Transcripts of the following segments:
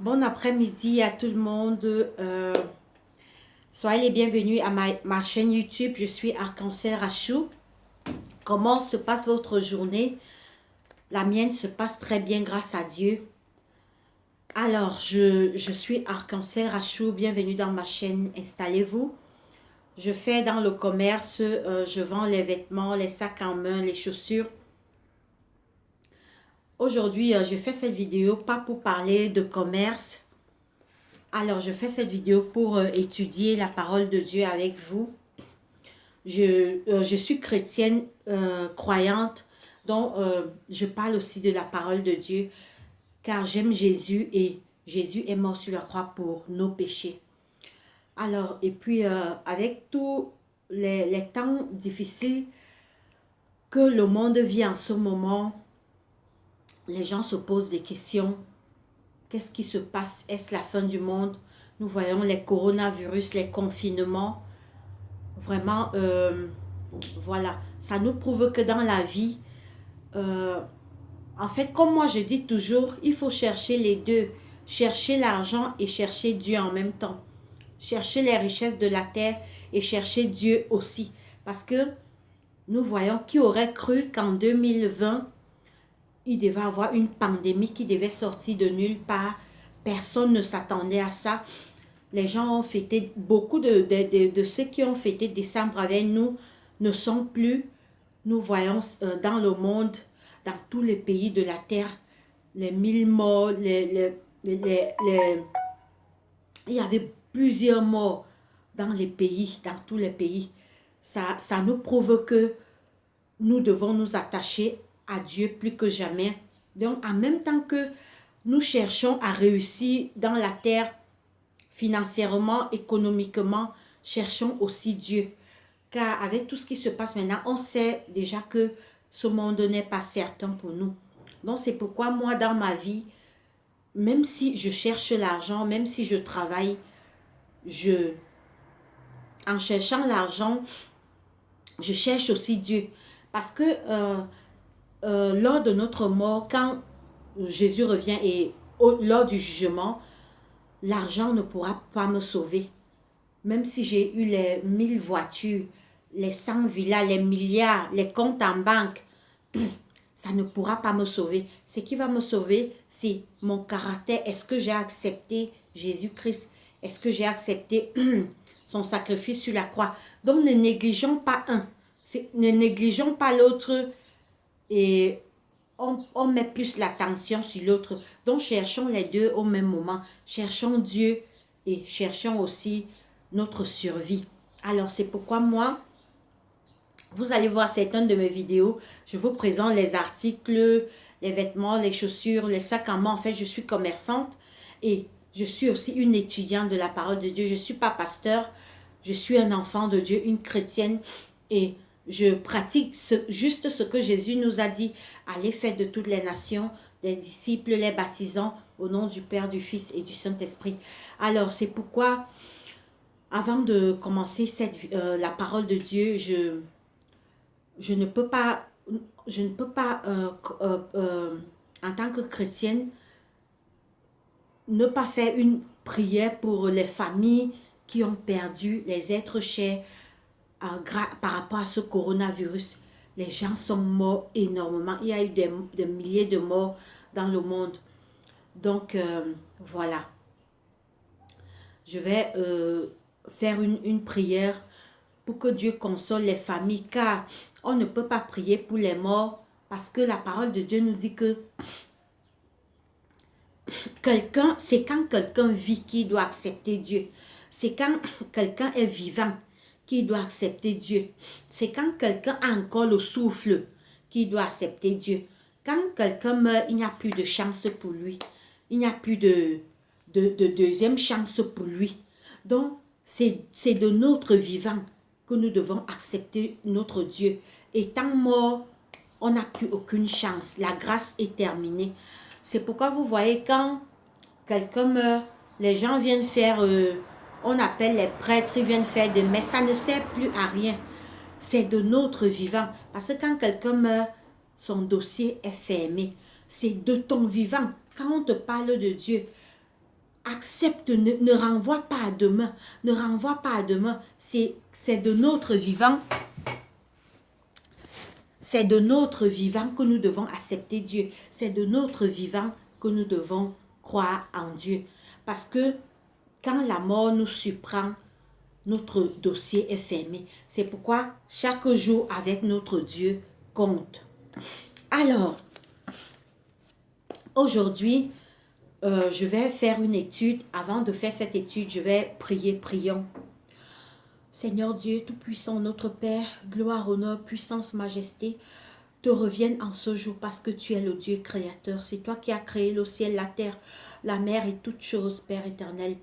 Bon après-midi à tout le monde. Soyez les bienvenus à ma chaîne YouTube. Je suis Arc-en-Ciel Rachou. Comment se passe votre journée? La mienne se passe très bien grâce à Dieu. Alors, je suis Arc-en-Ciel Rachou. Bienvenue dans ma chaîne. Installez-vous. Je fais dans le commerce. Je vends les vêtements, les sacs en main, les chaussures. Aujourd'hui, je fais cette vidéo pas pour parler de commerce. Alors, je fais cette vidéo pour étudier la parole de Dieu avec vous. Je suis chrétienne croyante, donc je parle aussi de la parole de Dieu, car j'aime Jésus et Jésus est mort sur la croix pour nos péchés. Alors, et puis avec tous les temps difficiles que le monde vit en ce moment, les gens se posent des questions. Qu'est-ce qui se passe? Est-ce la fin du monde? Nous voyons les coronavirus, les confinements. Vraiment, voilà. Ça nous prouve que dans la vie, en fait, comme moi je dis toujours, il faut chercher les deux. Chercher l'argent et chercher Dieu en même temps. Chercher les richesses de la terre et chercher Dieu aussi. Parce que nous voyons qui aurait cru qu'en 2020, il devait avoir une pandémie qui devait sortir de nulle part. Personne ne s'attendait à ça. Les gens ont fêté, beaucoup de ceux qui ont fêté décembre avec nous ne sont plus. Nous voyons dans le monde, dans tous les pays de la terre, les 1000 morts, il y avait plusieurs morts dans les pays, dans tous les pays. Ça nous prouve que nous devons nous attacher à Dieu plus que jamais. Donc, en même temps que nous cherchons à réussir dans la terre, financièrement, économiquement, cherchons aussi Dieu. Car avec tout ce qui se passe maintenant, on sait déjà que ce monde n'est pas certain pour nous. Donc, c'est pourquoi moi, dans ma vie, même si je cherche l'argent, même si je travaille, en cherchant l'argent, je cherche aussi Dieu. Parce que lors de notre mort, quand Jésus revient et lors du jugement, l'argent ne pourra pas me sauver. Même si j'ai eu les 1000 voitures, les 100 villas, les milliards, les comptes en banque, ça ne pourra pas me sauver. Ce qui va me sauver, c'est mon caractère. Est-ce que j'ai accepté Jésus-Christ? Est-ce que j'ai accepté son sacrifice sur la croix? Donc ne négligeons pas un. Ne négligeons pas l'autre et on met plus l'attention sur l'autre. Donc cherchons les deux au même moment. Cherchons Dieu et cherchons aussi notre survie. Alors c'est pourquoi moi, vous allez voir certaines de mes vidéos. Je vous présente les articles, les vêtements, les chaussures, les sacs en main. En fait, je suis commerçante et je suis aussi une étudiante de la parole de Dieu. Je ne suis pas pasteur. Je suis un enfant de Dieu, une chrétienne et je pratique juste ce que Jésus nous a dit. Allez faire de toutes les nations des disciples, les baptisant au nom du Père, du Fils et du Saint-Esprit. Alors, c'est pourquoi, avant de commencer la parole de Dieu, je ne peux pas, en tant que chrétienne, ne pas faire une prière pour les familles qui ont perdu les êtres chers par rapport à ce coronavirus. Les gens sont morts énormément. Il y a eu des milliers de morts dans le monde. Donc, voilà. Je vais faire une prière pour que Dieu console les familles, car on ne peut pas prier pour les morts, parce que la parole de Dieu nous dit que c'est quand quelqu'un vit qu'il doit accepter Dieu. C'est quand quelqu'un est vivant qu'il doit accepter Dieu. C'est quand quelqu'un a encore le souffle qu'il doit accepter Dieu. Quand quelqu'un meurt, il n'y a plus de chance pour lui. Il n'y a plus de deuxième chance pour lui. Donc, c'est de notre vivant que nous devons accepter notre Dieu. Étant mort, on n'a plus aucune chance. La grâce est terminée. C'est pourquoi vous voyez, quand quelqu'un meurt, les gens viennent faire, on appelle les prêtres, ils viennent faire des messes. Ça ne sert plus à rien. C'est de notre vivant. Parce que quand quelqu'un meurt, son dossier est fermé. C'est de ton vivant. Quand on te parle de Dieu, accepte, ne renvoie pas à demain. Ne renvoie pas à demain. C'est de notre vivant. C'est de notre vivant que nous devons accepter Dieu. C'est de notre vivant que nous devons croire en Dieu. Parce que quand la mort nous surprend, notre dossier est fermé. C'est pourquoi chaque jour avec notre Dieu compte. Alors, aujourd'hui, je vais faire une étude. Avant de faire cette étude, je vais prier. Prions. Seigneur Dieu Tout-Puissant, notre Père, gloire, honneur, puissance, majesté, te reviennent en ce jour parce que tu es le Dieu créateur. C'est toi qui as créé le ciel, la terre, la mer et toutes choses, Père éternel.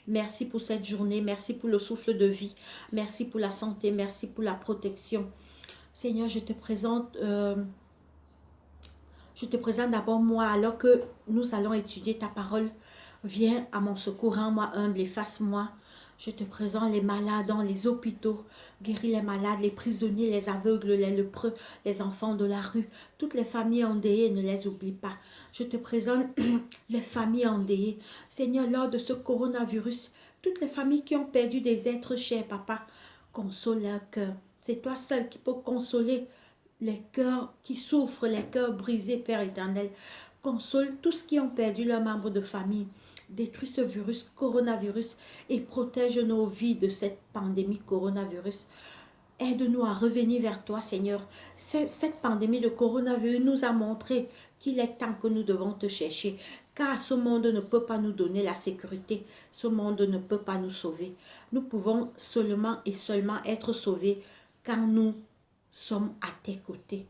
Merci pour cette journée, merci pour le souffle de vie, merci pour la santé, merci pour la protection. Seigneur, je te présente d'abord moi, alors que nous allons étudier ta parole. Viens à mon secours, rends-moi humble, efface-moi. Je te présente les malades dans les hôpitaux, guéris les malades, les prisonniers, les aveugles, les lépreux, les enfants de la rue, toutes les familles endeuillées, ne les oublie pas. Je te présente les familles endeuillées. Seigneur, lors de ce coronavirus, toutes les familles qui ont perdu des êtres chers, Papa, console leur cœur. C'est toi seul qui peux consoler les cœurs qui souffrent, les cœurs brisés, Père éternel. Console tous ceux qui ont perdu leurs membres de famille. Détruis ce virus, coronavirus, et protège nos vies de cette pandémie coronavirus. Aide-nous à revenir vers toi, Seigneur. Cette pandémie de coronavirus nous a montré qu'il est temps que nous devons te chercher, car ce monde ne peut pas nous donner la sécurité. Ce monde ne peut pas nous sauver. Nous pouvons seulement et seulement être sauvés quand nous sommes à tes côtés.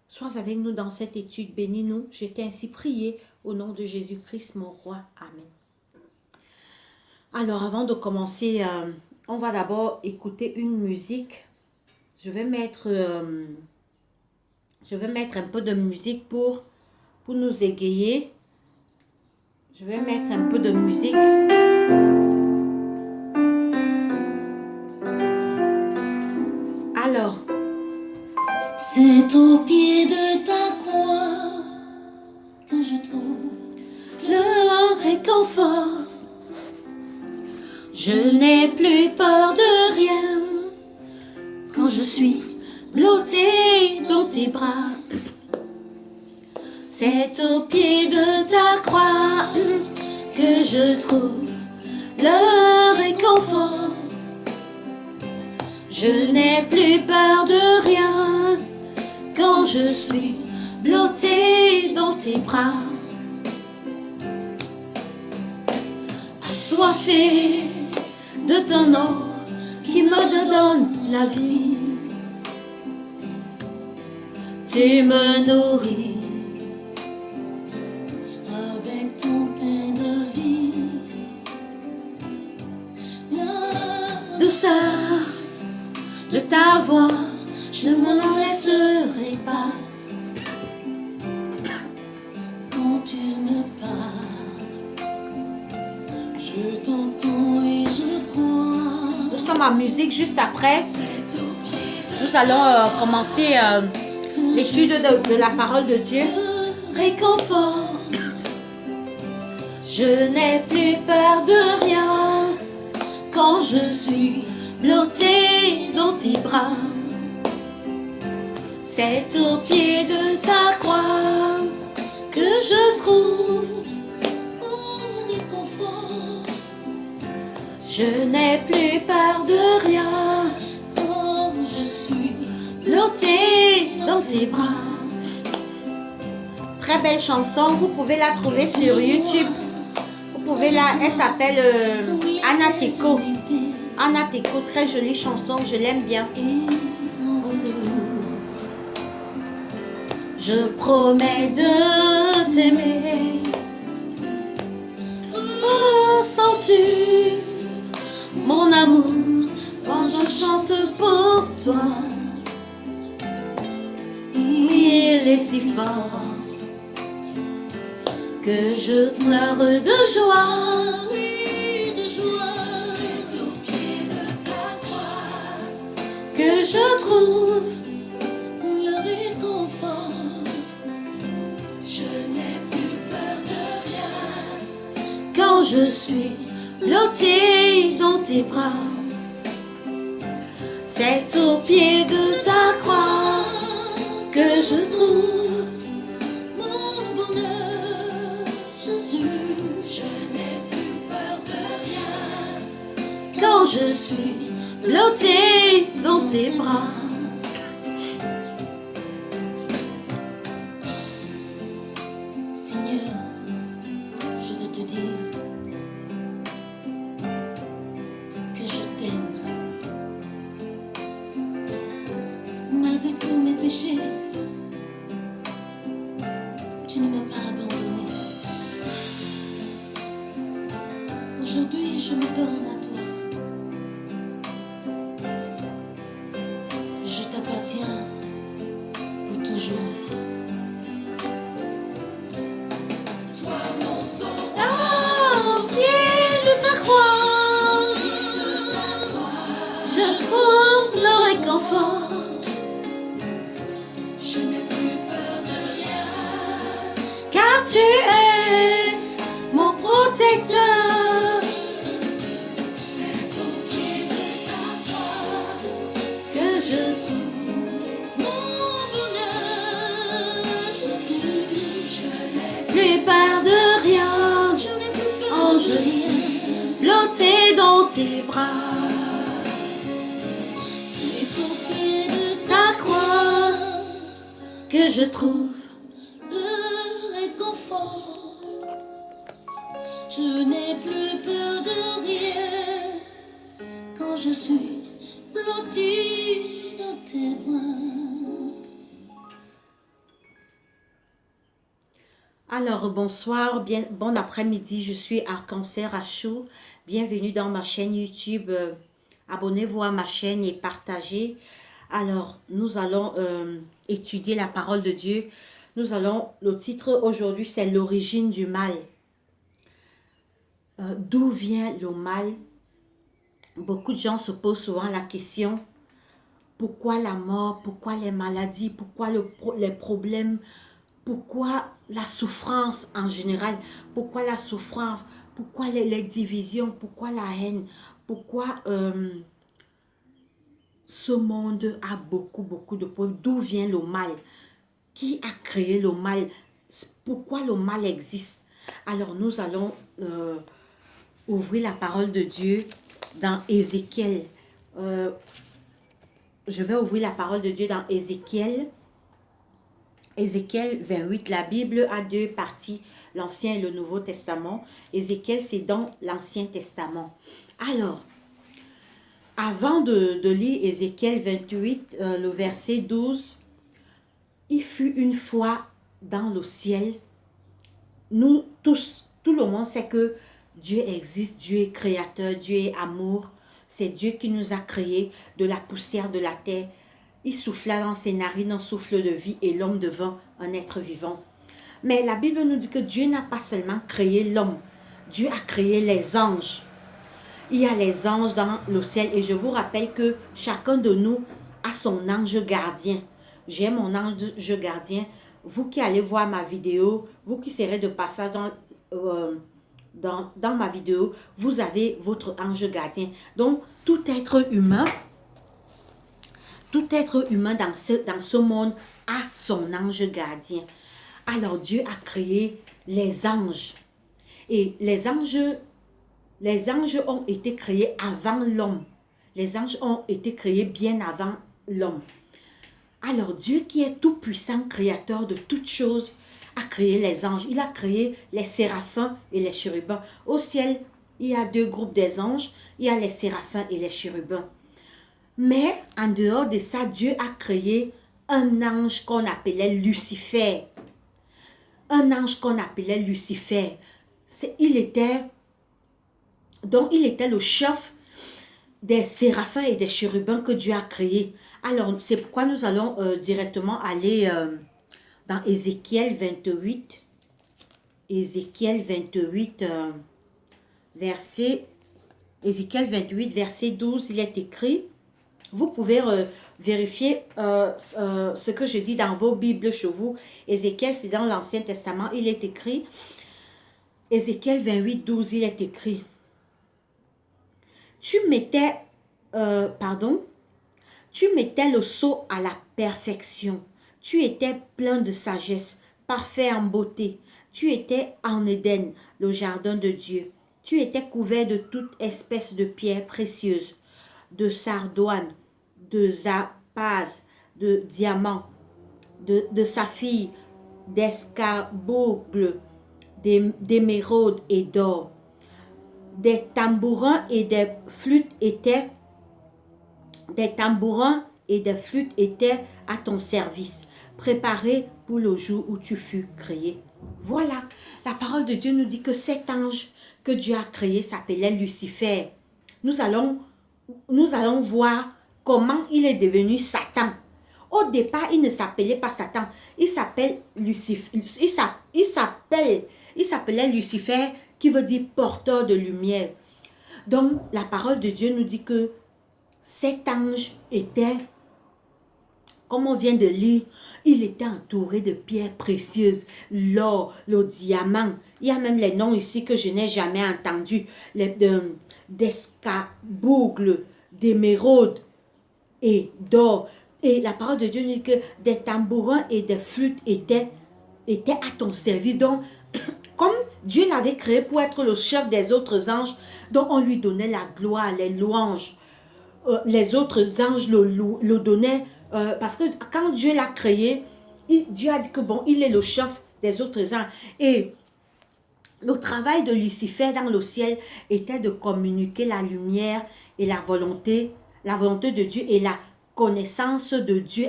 Sois avec nous dans cette étude, bénis-nous. Je t'ai ainsi prié au nom de Jésus-Christ, mon roi. Amen. Alors, avant de commencer, on va d'abord écouter une musique. Je vais mettre un peu de musique pour nous égayer. Je vais mettre un peu de musique. Alors, c'est au pied de ta croix que je trouve le réconfort. Je n'ai plus peur de rien quand je suis blottée dans tes bras. C'est au pied de ta croix que je trouve le réconfort. Je n'ai plus peur de rien quand je suis blottée dans tes bras. Assoiffée de ton eau qui me donne la vie. Tu me nourris avec ton pain de vie. La douceur de ta voix, je ne m'en laisserai pas. Quand tu me parles, je t'entends et je crois. Nous sommes en musique juste après. Nous allons commencer l'étude de la parole de Dieu. Réconfort. Je n'ai plus peur de rien quand je suis blottée dans tes bras. C'est au pied de ta croix que je trouve mon réconfort. Je n'ai plus peur de rien quand je suis blottée dans tes bras. Très belle chanson, vous pouvez la trouver sur YouTube. Vous pouvez elle s'appelle Anna Teko. Anna Teko, très jolie chanson, je l'aime bien. Je promets de t'aimer. Oh, sens-tu mon amour quand je chante pour toi? Il est si fort que je pleure de joie. Oui, de joie. C'est au pied de ta croix que je trouve le réconfort. Je n'ai plus peur de rien quand Quand je suis blottée dans tes bras, c'est au pied de ta croix que je trouve mon bonheur. Jésus, je n'ai plus peur de rien. Quand je suis blottée dans tes bras, Seigneur, je veux te dire que je t'aime. Malgré tous mes péchés, tu ne m'as pas abandonné. Aujourd'hui, je me donne à toi. Je t'appartiens pour toujours. Toi, mon sauveur, au pied de ta croix, je trouve le réconfort. Je n'ai plus peur de rien, car tu es mon protecteur. C'est au pied de ta croix que je trouve mon bonheur. Jésus, je n'ai plus peur de rien. Je n'ai plus peur. Oh, je suis blottée dans tes bras. C'est au pied de ta croix que je trouve le réconfort. Je n'ai plus peur de rien quand je suis blottée dans tes bras. Alors, bonsoir, bon après-midi, je suis Arc-en-Ciel Rachou. Bienvenue dans ma chaîne YouTube. Abonnez-vous à ma chaîne et partagez. Alors, nous allons étudier la parole de Dieu. Le titre aujourd'hui, c'est l'origine du mal. D'où vient le mal? Beaucoup de gens se posent souvent la question, pourquoi la mort, pourquoi les maladies, pourquoi les problèmes, pourquoi la souffrance en général, pourquoi la souffrance, pourquoi les divisions, pourquoi la haine, pourquoi ce monde a beaucoup de problèmes. D'où vient le mal? Qui a créé le mal? Pourquoi le mal existe? Alors nous allons ouvrir la parole de Dieu dans Ézéchiel. Je vais ouvrir la parole de Dieu dans Ézéchiel. Ézéchiel 28, la Bible a deux parties, l'Ancien et le Nouveau Testament. Ézéchiel, c'est dans l'Ancien Testament. Alors, avant de lire Ézéchiel 28, le verset 12, il fut une fois dans le ciel. Nous tous, tout le monde sait que Dieu existe, Dieu est créateur, Dieu est amour. C'est Dieu qui nous a créés de la poussière de la terre. Il souffla dans ses narines un souffle de vie et l'homme devint un être vivant. Mais la Bible nous dit que Dieu n'a pas seulement créé l'homme. Dieu a créé les anges. Il y a les anges dans le ciel et je vous rappelle que chacun de nous a son ange gardien. J'ai mon ange gardien. Vous qui allez voir ma vidéo, vous qui serez de passage dans ma vidéo, vous avez votre ange gardien. Donc, tout être humain dans ce monde a son ange gardien. Alors, Dieu a créé les anges. Et les anges ont été créés avant l'homme. Les anges ont été créés bien avant l'homme. Alors, Dieu qui est tout puissant, créateur de toutes choses, a créé les anges. Il a créé les séraphins et les chérubins. Au ciel, il y a deux groupes des anges. Il y a les séraphins et les chérubins. Mais en dehors de ça, Dieu a créé un ange qu'on appelait Lucifer. Un ange qu'on appelait Lucifer. Il était le chef des séraphins et des chérubins que Dieu a créés. Alors, c'est pourquoi nous allons directement aller dans Ézéchiel 28. Ézéchiel 28, verset 12, il est écrit. Vous pouvez vérifier ce que je dis dans vos Bibles chez vous. Ézéchiel, c'est dans l'Ancien Testament. Il est écrit, Ézéchiel 28, 12, il est écrit, tu mettais le sceau à la perfection. Tu étais plein de sagesse, parfait en beauté. Tu étais en Éden, le jardin de Dieu. Tu étais couvert de toute espèce de pierres précieuses, de sardoine, de zapaze, de diamants, de saphir, d'escarboucle, d'émeraude et d'or. Des tambourins et des flûtes étaient à ton service, préparés pour le jour où tu fus créé. Voilà, la parole de Dieu nous dit que cet ange que Dieu a créé s'appelait Lucifer. Nous allons voir comment il est devenu Satan. Au départ, il ne s'appelait pas Satan, il s'appelle Lucifer. Il s'appelait Lucifer, qui veut dire porteur de lumière. Donc, la parole de Dieu nous dit que cet ange était, comme on vient de lire, il était entouré de pierres précieuses, l'or, le diamant. Il y a même les noms ici que je n'ai jamais entendus, d'escarboucle, d'émeraude et d'or. Et la parole de Dieu dit que des tambourins et des flûtes étaient à ton service. Donc, comme Dieu l'avait créé pour être le chef des autres anges, donc on lui donnait la gloire, les louanges. Les autres anges le donnaient, parce que quand Dieu l'a créé, Dieu a dit que bon, il est le chef des autres anges. Et le travail de Lucifer dans le ciel était de communiquer la lumière et la volonté de Dieu et la connaissance de Dieu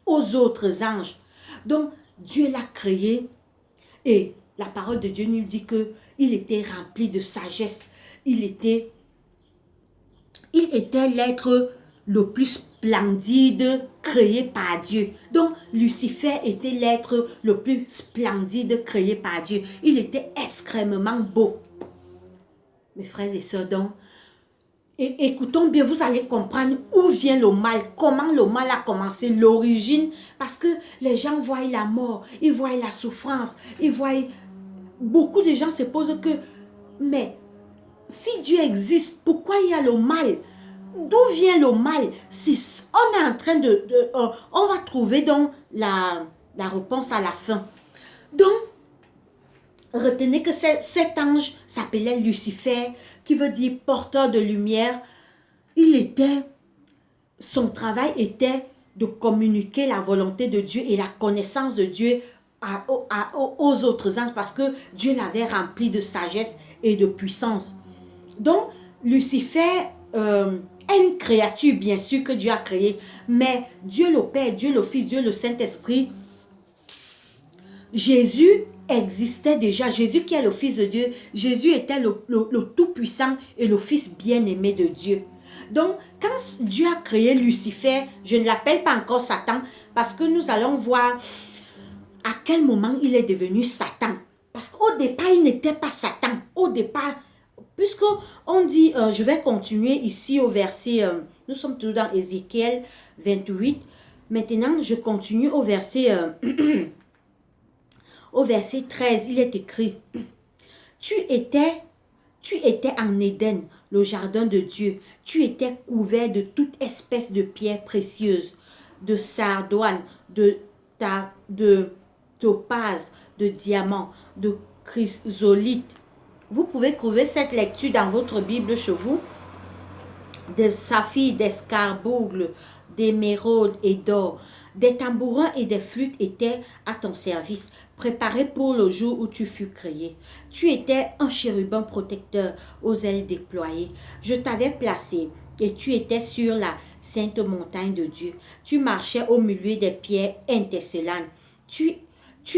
aux autres anges. Donc, Dieu l'a créé et la parole de Dieu nous dit que il était rempli de sagesse. Il était l'être le plus splendide créé par Dieu. Donc, Lucifer était l'être le plus splendide créé par Dieu. Il était extrêmement beau. Mes frères et sœurs, donc, écoutons bien, vous allez comprendre où vient le mal, comment le mal a commencé, l'origine, parce que les gens voient la mort, ils voient la souffrance, ils voient... Beaucoup de gens se posent que, mais si Dieu existe, pourquoi il y a le mal? D'où vient le mal? Si on est en train on va trouver donc la réponse à la fin. Donc, retenez que cet ange s'appelait Lucifer, qui veut dire porteur de lumière. Son travail était de communiquer la volonté de Dieu et la connaissance de Dieu aux autres anges, parce que Dieu l'avait rempli de sagesse et de puissance. Donc, Lucifer est une créature, bien sûr, que Dieu a créée, mais Dieu le Père, Dieu le Fils, Dieu le Saint-Esprit, Jésus existait déjà. Jésus qui est le Fils de Dieu, Jésus était le Tout-Puissant et le Fils bien-aimé de Dieu. Donc, quand Dieu a créé Lucifer, je ne l'appelle pas encore Satan, parce que nous allons voir à quel moment il est devenu Satan. Parce qu'au départ, il n'était pas Satan. Au départ, puisque on dit, je vais continuer ici au verset, nous sommes toujours dans Ézéchiel 28. Maintenant, je continue au verset, au verset 13. Il est écrit, tu étais en Éden, le jardin de Dieu. Tu étais couvert de toute espèce de pierres précieuses, de sardoine, de topaz, de diamants, de chrysolite. Vous pouvez trouver cette lecture dans votre Bible chez vous. Des saphirs, d'escarboucle, d'émeraude et d'or. Des tambourins et des flûtes étaient à ton service, préparés pour le jour où tu fus créé. Tu étais un chérubin protecteur aux ailes déployées. Je t'avais placé et tu étais sur la sainte montagne de Dieu. Tu marchais au milieu des pierres intercellentes. Tu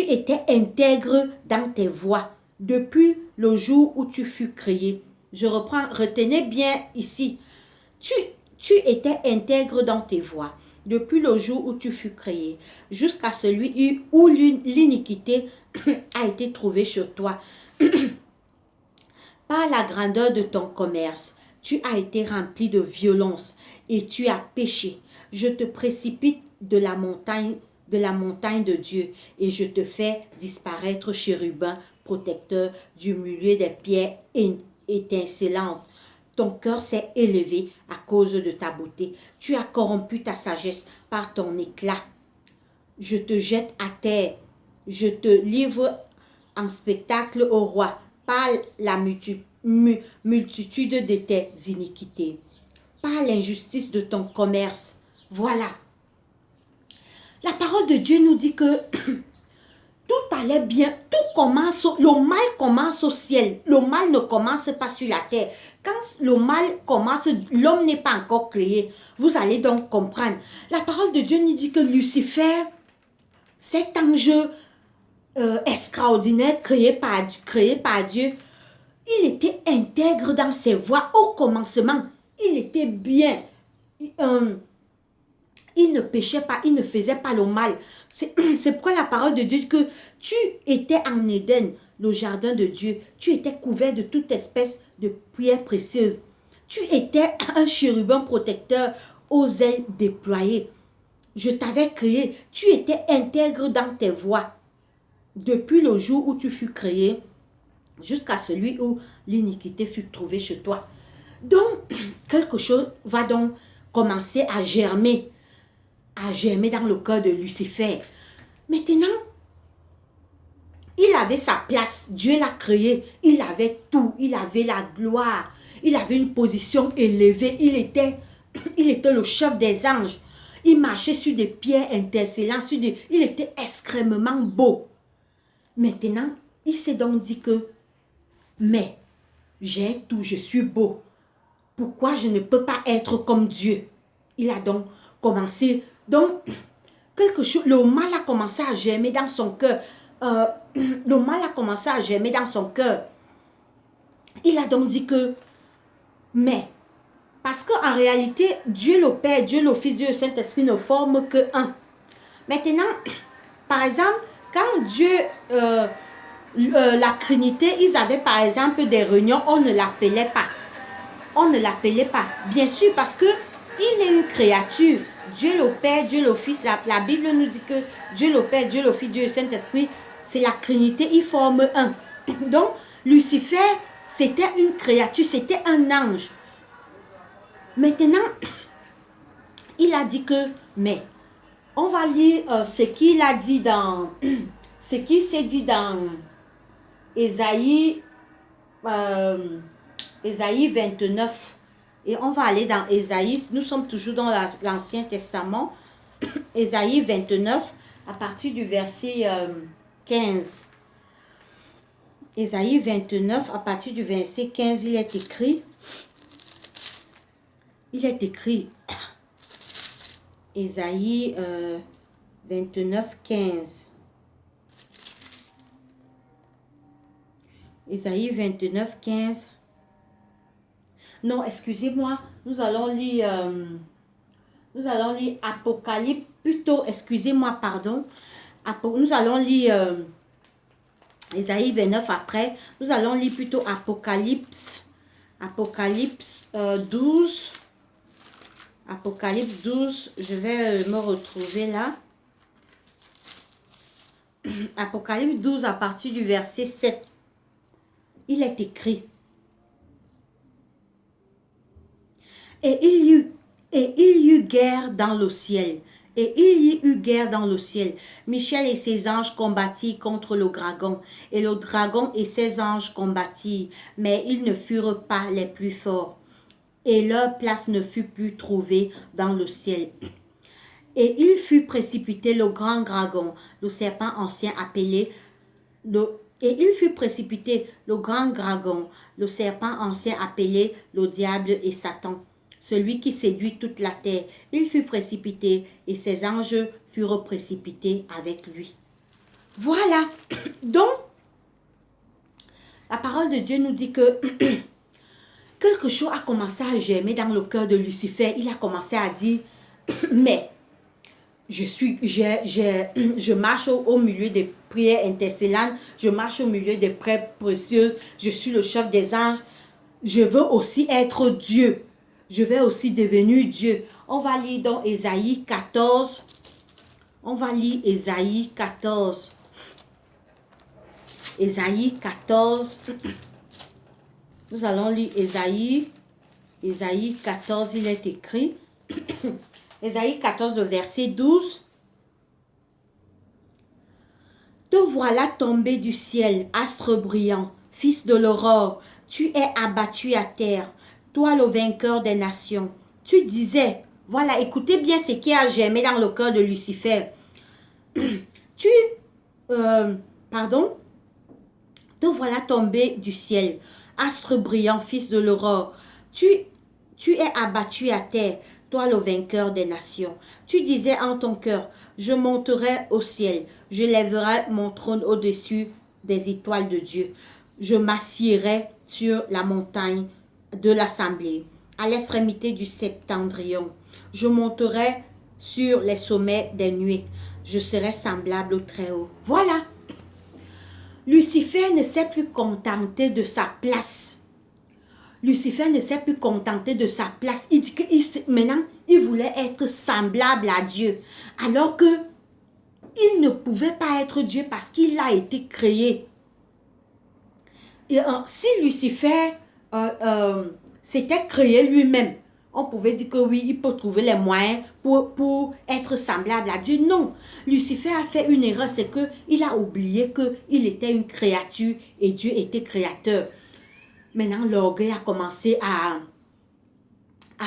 étais intègre dans tes voies depuis le jour où tu fus créé. Je reprends, retenez bien ici. Tu étais intègre dans tes voies depuis le jour où tu fus créé, jusqu'à celui où l'iniquité a été trouvée sur toi. Par la grandeur de ton commerce, tu as été rempli de violence et tu as péché. Je te précipite de la montagne de Dieu et je te fais disparaître chérubin protecteur du milieu des pierres étincelantes. Ton cœur s'est élevé à cause de ta beauté. Tu as corrompu ta sagesse par ton éclat. Je te jette à terre. Je te livre en spectacle au roi par la multitude de tes iniquités, par l'injustice de ton commerce. Voilà. La parole de Dieu nous dit que tout allait bien, tout commence, le mal commence au ciel, le mal ne commence pas sur la terre. Quand le mal commence, l'homme n'est pas encore créé. Vous allez donc comprendre. La parole de Dieu nous dit que Lucifer, cet ange extraordinaire créé par Dieu, il était intègre dans ses voies au commencement. Il était bien. Il ne péchait pas, il ne faisait pas le mal. C'est pourquoi la parole de Dieu dit que tu étais en Éden, le jardin de Dieu. Tu étais couvert de toute espèce de pierres précieuses. Tu étais un chérubin protecteur aux ailes déployées. Je t'avais créé. Tu étais intègre dans tes voies. Depuis le jour où tu fus créé, jusqu'à celui où l'iniquité fut trouvée chez toi. Donc, quelque chose va donc commencer à germer dans le cœur de Lucifer. Maintenant, il avait sa place, Dieu l'a créé, il avait tout, il avait la gloire, il avait une position élevée, il était le chef des anges, il marchait sur des pierres intercellantes, il était extrêmement beau. Maintenant, il s'est donc dit que, mais j'ai tout, je suis beau, pourquoi je ne peux pas être comme Dieu? Il a donc commencé, donc quelque chose, le mal a commencé à germer dans son cœur. Le mal a commencé à germer dans son cœur. Il a donc dit que, mais, parce qu'en réalité, Dieu le Père, Dieu le Fils, Dieu le Saint-Esprit ne forment que un. Maintenant, par exemple, quand Dieu, la Trinité, ils avaient par exemple des réunions, on ne l'appelait pas. On ne l'appelait pas. Bien sûr, parce que il est une créature. Dieu le Père, Dieu le Fils. La Bible nous dit que Dieu le Père, Dieu le Fils, Dieu le Saint-Esprit, c'est la Trinité, ils forment un. Donc, Lucifer, c'était une créature, c'était un ange. Maintenant, il a dit que, mais, on va lire ce qu'il a dit dans, ce qui s'est dit dans Ésaïe 29. Et on va aller dans Ésaïe, nous sommes toujours dans l'Ancien Testament, Ésaïe 29, à partir du verset 15. Ésaïe 29, à partir du verset 15, il est écrit, Ésaïe 29, 15. Ésaïe 29, 15. Non, excusez-moi, nous allons lire Apocalypse, plutôt, excusez-moi, pardon. Nous allons lire Ésaïe 29 après. Nous allons lire plutôt Apocalypse 12. Apocalypse 12, je vais me retrouver là. Apocalypse 12 à partir du verset 7. Il est écrit. Et il y eut guerre dans le ciel. Et il y eut guerre dans le ciel. Michel et ses anges combattirent contre le dragon. Et le dragon et ses anges combattirent. Mais ils ne furent pas les plus forts. Et leur place ne fut plus trouvée dans le ciel. Et il fut précipité le grand dragon, le serpent ancien appelé Et il fut précipité le grand dragon, le serpent ancien appelé le diable et Satan, celui qui séduit toute la terre. Il fut précipité et ses anges furent précipités avec lui. Voilà. Donc, la parole de Dieu nous dit que quelque chose a commencé à germer dans le cœur de Lucifer. Il a commencé à dire, mais je marche au milieu des prières intercellentes, je marche au milieu des prières précieuses, je suis le chef des anges, je veux aussi être Dieu, je vais aussi devenir Dieu. On va lire dans Ésaïe 14, on va lire Ésaïe 14. Ésaïe 14. Nous allons lire Ésaïe 14, il est écrit. Ésaïe 14, le verset 12. Te voilà tombé du ciel, astre brillant, fils de l'aurore. Tu es abattu à terre, toi le vainqueur des nations. Tu disais, voilà, écoutez bien ce qui a germé dans le cœur de Lucifer. Te voilà tombé du ciel, astre brillant, fils de l'aurore. Tu es abattu à terre, toi le vainqueur des nations. Tu disais en ton cœur, je monterai au ciel, je lèverai mon trône au-dessus des étoiles de Dieu. Je m'assiérai sur la montagne de l'assemblée, à l'extrémité du septentrion. Je monterai sur les sommets des nuées. Je serai semblable au Très-Haut. Voilà. Lucifer ne s'est plus contenté de sa place. Lucifer ne s'est plus contenté de sa place. Il dit que maintenant, il voulait être semblable à Dieu. Alors que il ne pouvait pas être Dieu parce qu'il a été créé. Et si Lucifer s'était créé lui-même, on pouvait dire que oui, il peut trouver les moyens pour être semblable à Dieu. Non, Lucifer a fait une erreur, c'est qu'il a oublié qu'il était une créature et Dieu était créateur. Maintenant, l'orgueil a commencé à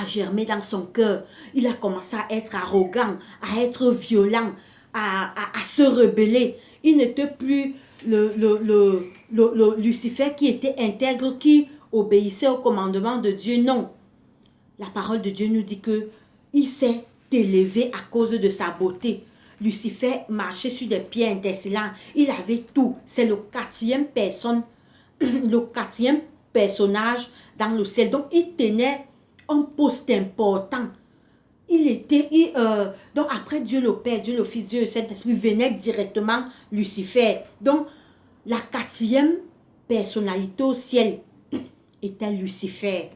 germer dans son cœur. Il a commencé à être arrogant, à être violent, à se rebeller. Il n'était plus le Lucifer qui était intègre, qui obéissait au commandement de Dieu. Non. La parole de Dieu nous dit que il s'est élevé à cause de sa beauté. Lucifer marchait sur des pieds intercellents. Il avait tout. C'est le quatrième personnage dans le ciel. Donc, il tenait un poste important. Donc, après Dieu le Père, Dieu le Fils, Dieu le Saint-Esprit, venait directement Lucifer. Donc, la quatrième personnalité au ciel était Lucifer.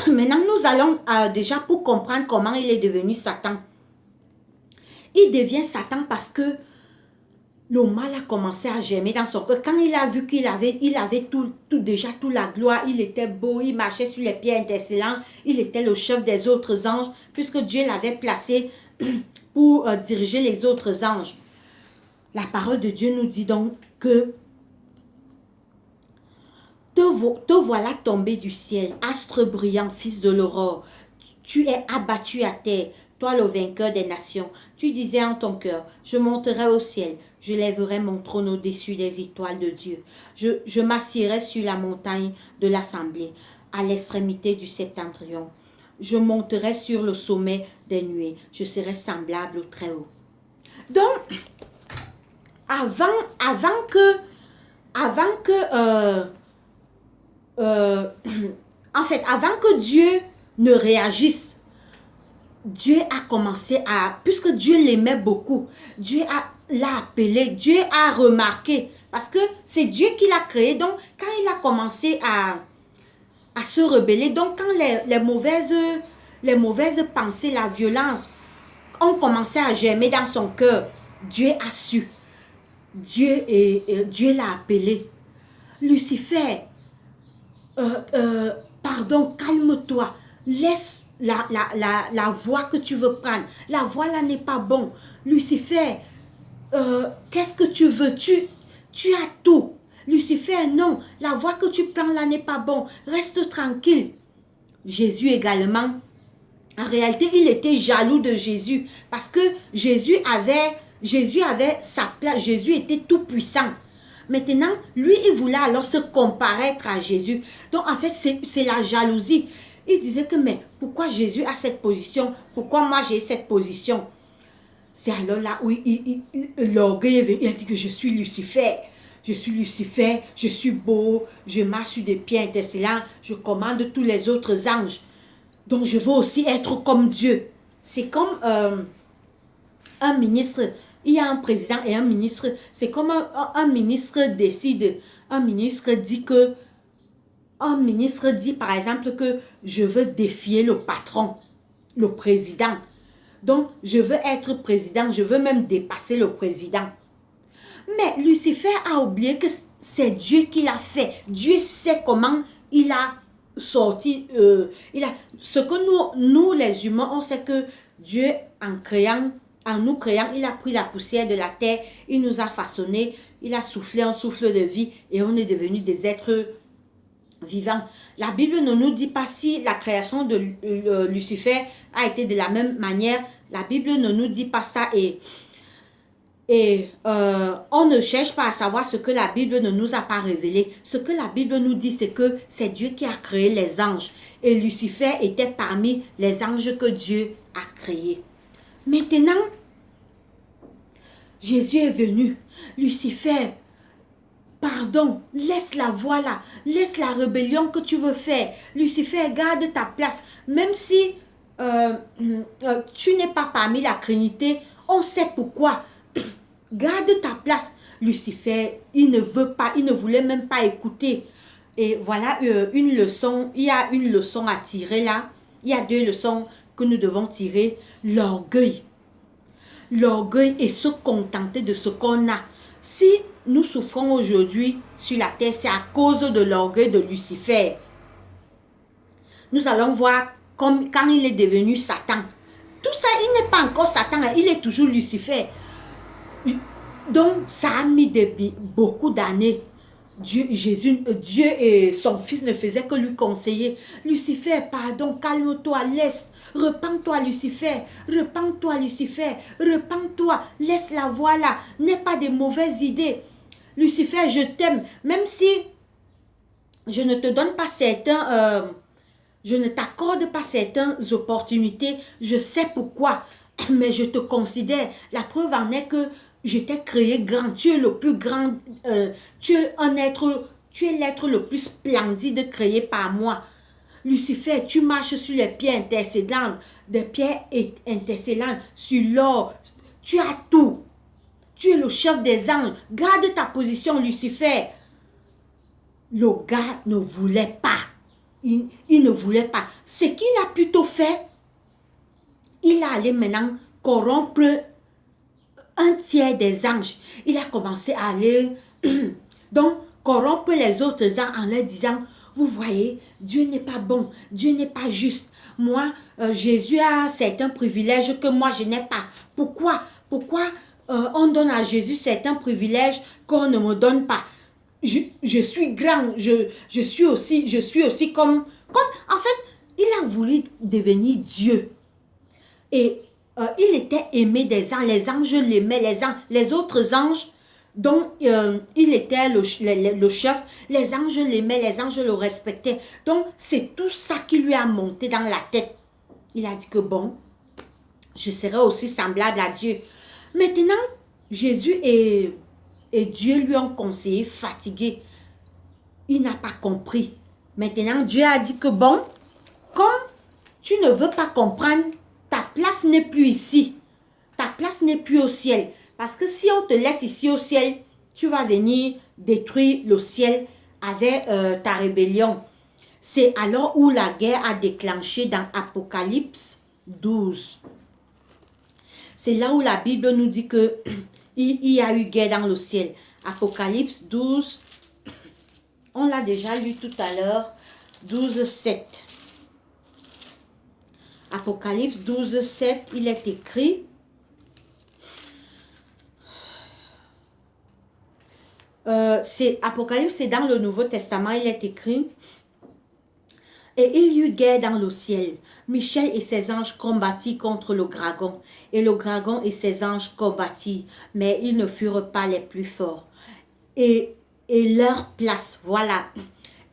Maintenant, nous allons déjà pour comprendre comment il est devenu Satan. Il devient Satan parce que le mal a commencé à germer dans son cœur. Quand il a vu qu'il avait déjà toute la gloire, il était beau, il marchait sur les pieds intercellents, il était le chef des autres anges, puisque Dieu l'avait placé pour diriger les autres anges. La parole de Dieu nous dit donc que te voilà tombé du ciel, astre brillant, fils de l'aurore. Tu es abattu à terre, toi le vainqueur des nations. Tu disais en ton cœur, je monterai au ciel, je lèverai mon trône au-dessus des étoiles de Dieu. Je m'assierai sur la montagne de l'assemblée, à l'extrémité du septentrion. Je monterai sur le sommet des nuées, je serai semblable au Très-Haut. Donc, avant que Dieu ne réagisse, Dieu a commencé puisque Dieu l'aimait beaucoup, Dieu l'a appelé, Dieu a remarqué, parce que c'est Dieu qui l'a créé. Donc, quand il a commencé à se rebeller, donc quand les mauvaises pensées, la violence ont commencé à germer dans son cœur, Dieu a su. Dieu l'a appelé. Lucifer, pardon, calme-toi. Laisse la voie que tu veux prendre. La voie là n'est pas bon. Lucifer, qu'est-ce que tu veux? Tu as tout. Lucifer, non. La voie que tu prends là n'est pas bon. Reste tranquille. Jésus également. En réalité, il était jaloux de Jésus. Parce que Jésus avait sa place. Jésus était tout puissant. Maintenant, lui, il voulait alors se comparaître à Jésus. Donc, en fait, c'est la jalousie. Il disait que, mais pourquoi Jésus a cette position? Pourquoi moi j'ai cette position? C'est alors là où l'orgueil est venu. Il a dit que je suis Lucifer. Je suis Lucifer, je suis beau, je marche sur des pieds intercellents, je commande tous les autres anges. Donc, je veux aussi être comme Dieu. C'est comme un ministre. Il y a un président et un ministre. C'est comme un ministre décide. Un ministre dit par exemple que je veux défier le patron, le président. Donc, je veux être président. Je veux même dépasser le président. Mais Lucifer a oublié que c'est Dieu qui l'a fait. Dieu sait comment il a sorti, ce que nous les humains, on sait que Dieu en nous créant, il a pris la poussière de la terre, il nous a façonnés, il a soufflé un souffle de vie et on est devenu des êtres vivants. La Bible ne nous dit pas si la création de Lucifer a été de la même manière. La Bible ne nous dit pas ça et on ne cherche pas à savoir ce que la Bible ne nous a pas révélé. Ce que la Bible nous dit, c'est que c'est Dieu qui a créé les anges. Et Lucifer était parmi les anges que Dieu a créés. Maintenant, Jésus est venu. Lucifer, pardon, laisse la voie là. Laisse la rébellion que tu veux faire. Lucifer, garde ta place. Même si tu n'es pas parmi la Trinité, on sait pourquoi. Garde ta place. Lucifer, il ne veut pas, il ne voulait même pas écouter. Et voilà une leçon, il y a une leçon à tirer là. Il y a deux leçons que nous devons tirer. L'orgueil. L'orgueil et se contenter de ce qu'on a. Si nous souffrons aujourd'hui sur la terre, c'est à cause de l'orgueil de Lucifer. Nous allons voir comme quand il est devenu Satan. Tout ça, il n'est pas encore Satan, il est toujours Lucifer. Donc, ça a mis beaucoup d'années. Dieu et son fils ne faisaient que lui conseiller. Lucifer, pardon, calme-toi, laisse. Repends-toi, Lucifer. Repends-toi, Lucifer. Repends-toi. Laisse la voie là. N'aie pas de mauvaises idées. Lucifer, je t'aime. Même si je ne te donne pas certains... je ne t'accorde pas certaines opportunités. Je sais pourquoi. Mais je te considère. La preuve en est que je t'ai créé grand. Tu es le plus grand. Tu es un être. Tu es l'être le plus splendide créé par moi. Lucifer, tu marches sur les pieds intercédants. Des pieds intercédants. Sur l'or. Tu as tout. Tu es le chef des anges. Garde ta position, Lucifer. Le gars ne voulait pas. Il ne voulait pas. Ce qu'il a plutôt fait, il a allé maintenant corrompre un tiers des anges. Il a commencé à aller donc corrompre les autres anges en leur disant, vous voyez, Dieu n'est pas bon, Dieu n'est pas juste. Moi, Jésus a certains privilèges que moi je n'ai pas. Pourquoi on donne à Jésus certains privilèges qu'on ne me donne pas? Je suis grand, je suis aussi comme en fait, il a voulu devenir Dieu. Et il était aimé des anges, les anges l'aimaient, les autres anges dont il était le chef, les anges l'aimaient, les anges le respectaient. Donc c'est tout ça qui lui a monté dans la tête. Il a dit que bon, je serai aussi semblable à Dieu. Maintenant, Jésus et Dieu lui ont conseillé, fatigué. Il n'a pas compris. Maintenant, Dieu a dit que bon, comme tu ne veux pas comprendre, ta place n'est plus ici. Ta place n'est plus au ciel. Parce que si on te laisse ici au ciel, tu vas venir détruire le ciel avec ta rébellion. C'est alors où la guerre a déclenché dans Apocalypse 12. C'est là où la Bible nous dit que il y a eu guerre dans le ciel. Apocalypse 12, on l'a déjà lu tout à l'heure, 12, 7. Apocalypse 12, 7, il est écrit, Apocalypse, c'est dans le Nouveau Testament, il est écrit, et il y eut guerre dans le ciel. Michel et ses anges combattirent contre le dragon, et le dragon et ses anges combattirent, mais ils ne furent pas les plus forts. Et leur place, voilà,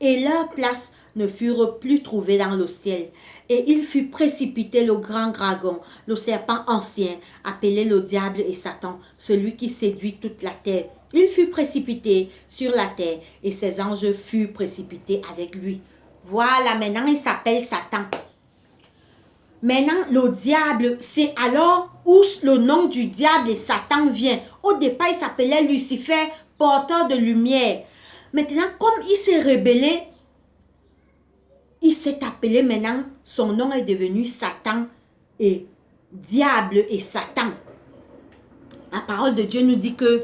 et leur place ne furent plus trouvées dans le ciel. Et il fut précipité le grand dragon, le serpent ancien, appelé le diable et Satan, celui qui séduit toute la terre. Il fut précipité sur la terre, et ses anges furent précipités avec lui. Voilà, maintenant il s'appelle Satan. Maintenant, le diable, c'est alors où le nom du diable et Satan vient. Au départ, il s'appelait Lucifer, porteur de lumière. Maintenant, comme il s'est rébellé, il s'est appelé maintenant, son nom est devenu Satan et diable et Satan. La parole de Dieu nous dit que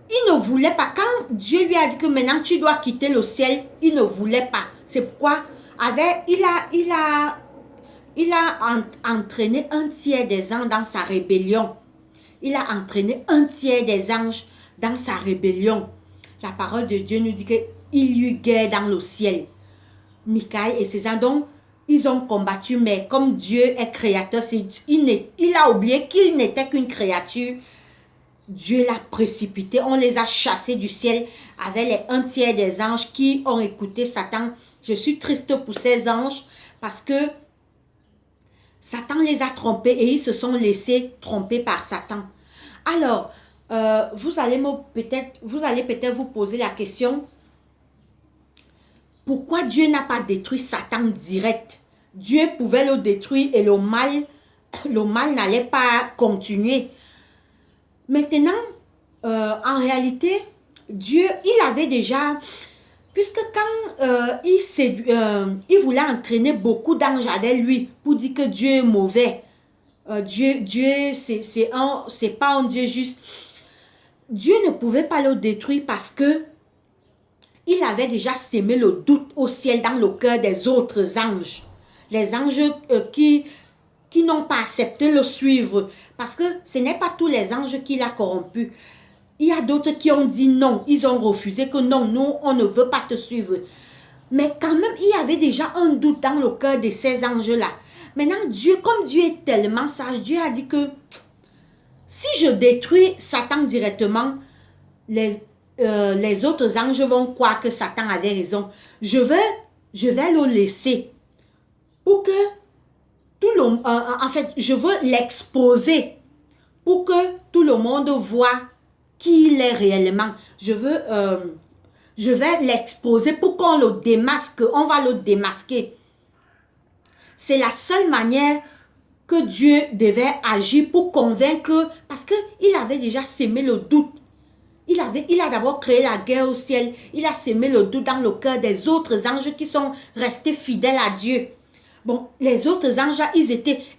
il ne voulait pas. Quand Dieu lui a dit que maintenant tu dois quitter le ciel, il ne voulait pas. C'est pourquoi il a entraîné un tiers des anges dans sa rébellion. Il a entraîné un tiers des anges dans sa rébellion. La parole de Dieu nous dit qu'il y eut guerre dans le ciel. Michael et ses anges, donc, ils ont combattu, mais comme Dieu est créateur, il a oublié qu'il n'était qu'une créature. Dieu l'a précipité, on les a chassés du ciel avec les un tiers des anges qui ont écouté Satan. Je suis triste pour ces anges parce que Satan les a trompés et ils se sont laissés tromper par Satan. Alors, vous allez peut-être vous poser la question, pourquoi Dieu n'a pas détruit Satan direct? Dieu pouvait le détruire et le mal n'allait pas continuer. Maintenant, en réalité, Dieu, il avait déjà, puisque quand il voulait entraîner beaucoup d'anges avec lui pour dire que Dieu est mauvais, Dieu c'est pas un Dieu juste. Dieu ne pouvait pas le détruire parce que il avait déjà sémé le doute au ciel dans le cœur des autres anges. Les anges qui n'ont pas accepté le suivre. Parce que ce n'est pas tous les anges qu'il a corrompus. Il y a d'autres qui ont dit non. Ils ont refusé que non, nous, on ne veut pas te suivre. Mais quand même, il y avait déjà un doute dans le cœur de ces anges-là. Maintenant, Dieu, comme Dieu est tellement sage, Dieu a dit que si je détruis Satan directement, les autres anges vont croire que Satan avait raison. Je vais le laisser pour que en fait, je veux l'exposer pour que tout le monde voit qui il est réellement. Je vais l'exposer pour qu'on le démasque. On va le démasquer. C'est la seule manière que Dieu devait agir pour convaincre, parce qu'il avait déjà sémé le doute. Il a d'abord créé la guerre au ciel. Il a sémé le doute dans le cœur des autres anges qui sont restés fidèles à Dieu. Bon, les autres anges là,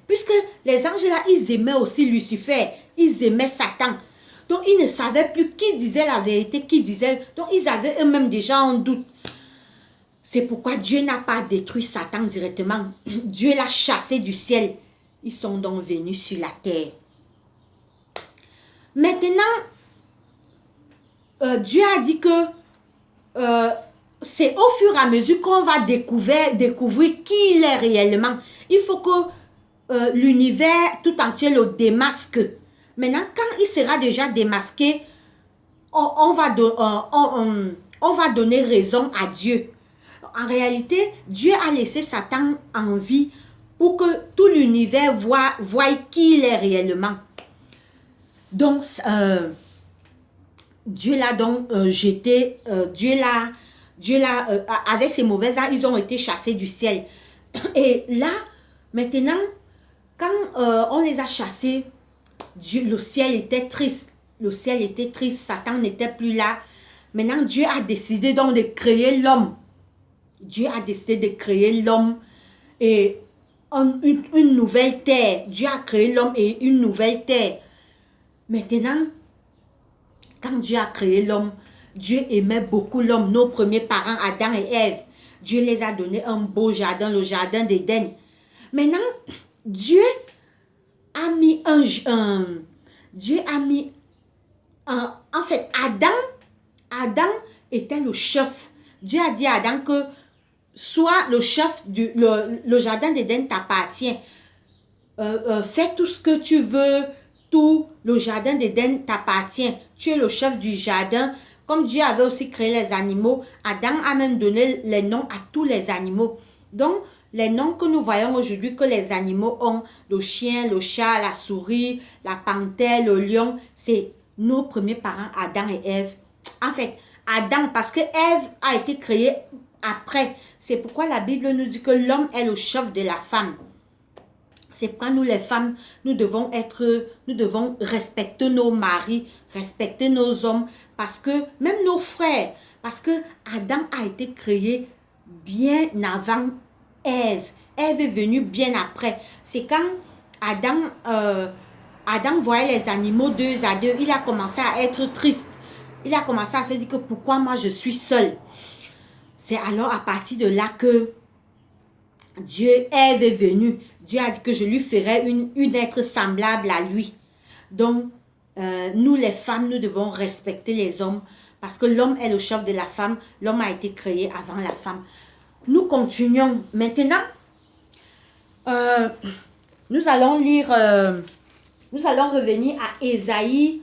puisque les anges là, ils aimaient aussi Lucifer, ils aimaient Satan. Donc, ils ne savaient plus qui disait la vérité, qui disait. Donc, ils avaient eux-mêmes déjà un doute. C'est pourquoi Dieu n'a pas détruit Satan directement. Dieu l'a chassé du ciel. Ils sont donc venus sur la terre. Maintenant, Dieu a dit que c'est au fur et à mesure qu'on va découvrir qui il est réellement. Il faut que l'univers tout entier le démasque. Maintenant, quand il sera déjà démasqué, on va donner raison à Dieu. En réalité, Dieu a laissé Satan en vie pour que tout l'univers voie qui il est réellement. Donc, Dieu l'a donc jeté, avec ses mauvais âmes, ils ont été chassés du ciel. Et là, maintenant, quand on les a chassés, le ciel était triste. Le ciel était triste, Satan n'était plus là. Maintenant, Dieu a décidé donc de créer l'homme. Dieu a décidé de créer l'homme et une nouvelle terre. Dieu a créé l'homme et une nouvelle terre. Maintenant, quand Dieu a créé l'homme, Dieu aimait beaucoup l'homme, nos premiers parents, Adam et Ève. Dieu les a donné un beau jardin, le jardin d'Éden. Maintenant, Dieu a mis en fait, Adam était le chef. Dieu a dit à Adam que sois le chef le jardin d'Éden t'appartient. Fais tout ce que tu veux, tout le jardin d'Éden t'appartient. Tu es le chef du jardin. Comme Dieu avait aussi créé les animaux, Adam a même donné les noms à tous les animaux. Donc, les noms que nous voyons aujourd'hui que les animaux ont, le chien, le chat, la souris, la panthère, le lion, c'est nos premiers parents, Adam et Ève. En fait, Adam, parce que Ève a été créée après. C'est pourquoi la Bible nous dit que l'homme est le chef de la femme. C'est pourquoi nous les femmes, nous devons respecter nos maris, respecter nos hommes, parce que même nos frères, parce que Adam a été créé bien avant Ève. Ève est venue bien après. C'est quand Adam voyait les animaux deux à deux, il a commencé à être triste. il a commencé à se dire que pourquoi moi je suis seul. C'est alors à partir de là que Ève est venue. Dieu a dit que je lui ferai une être semblable à lui. Donc, nous les femmes, nous devons respecter les hommes parce que l'homme est le chef de la femme. L'homme a été créé avant la femme. Nous continuons. Maintenant, nous allons lire, nous allons revenir à Ésaïe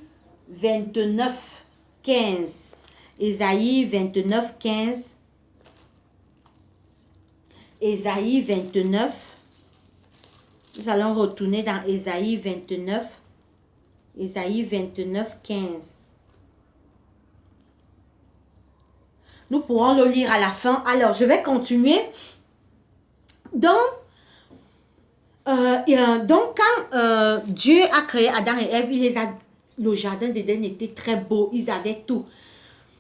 29, 15. Ésaïe 29, 15. Ésaïe 29. Nous allons retourner dans Ésaïe 29. Ésaïe 29, 15. Nous pourrons le lire à la fin. Alors, je vais continuer. Donc, quand Dieu a créé Adam et Ève, le jardin d'Éden était très beau. Ils avaient tout.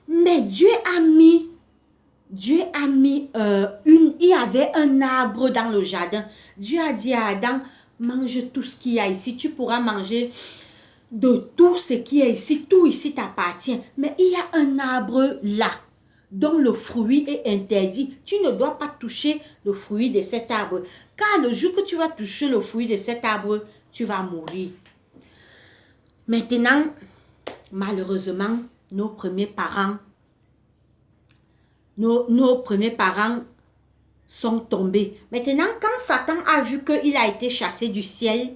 Mais Dieu a mis, il y avait un arbre dans le jardin. Dieu a dit à Adam, mange tout ce qu'il y a ici. Tu pourras manger de tout ce qui est ici. Tout ici t'appartient. Mais il y a un arbre là, dont le fruit est interdit. Tu ne dois pas toucher le fruit de cet arbre. Car le jour que tu vas toucher le fruit de cet arbre, tu vas mourir. Maintenant, malheureusement, nos premiers parents sont tombés. Maintenant, quand Satan a vu qu'il a été chassé du ciel,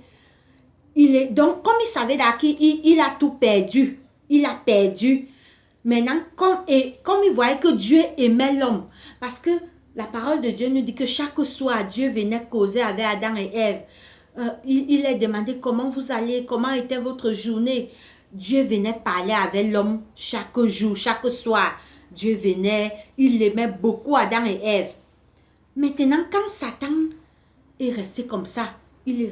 donc comme il savait il a tout perdu. Il a perdu. Maintenant, comme il voyait que Dieu aimait l'homme, parce que la parole de Dieu nous dit que chaque soir, Dieu venait causer avec Adam et Ève. Il leur demandait comment vous allez, comment était votre journée. Dieu venait parler avec l'homme chaque jour, chaque soir. Dieu venait, il aimait beaucoup Adam et Ève. Maintenant, quand Satan est resté comme ça, il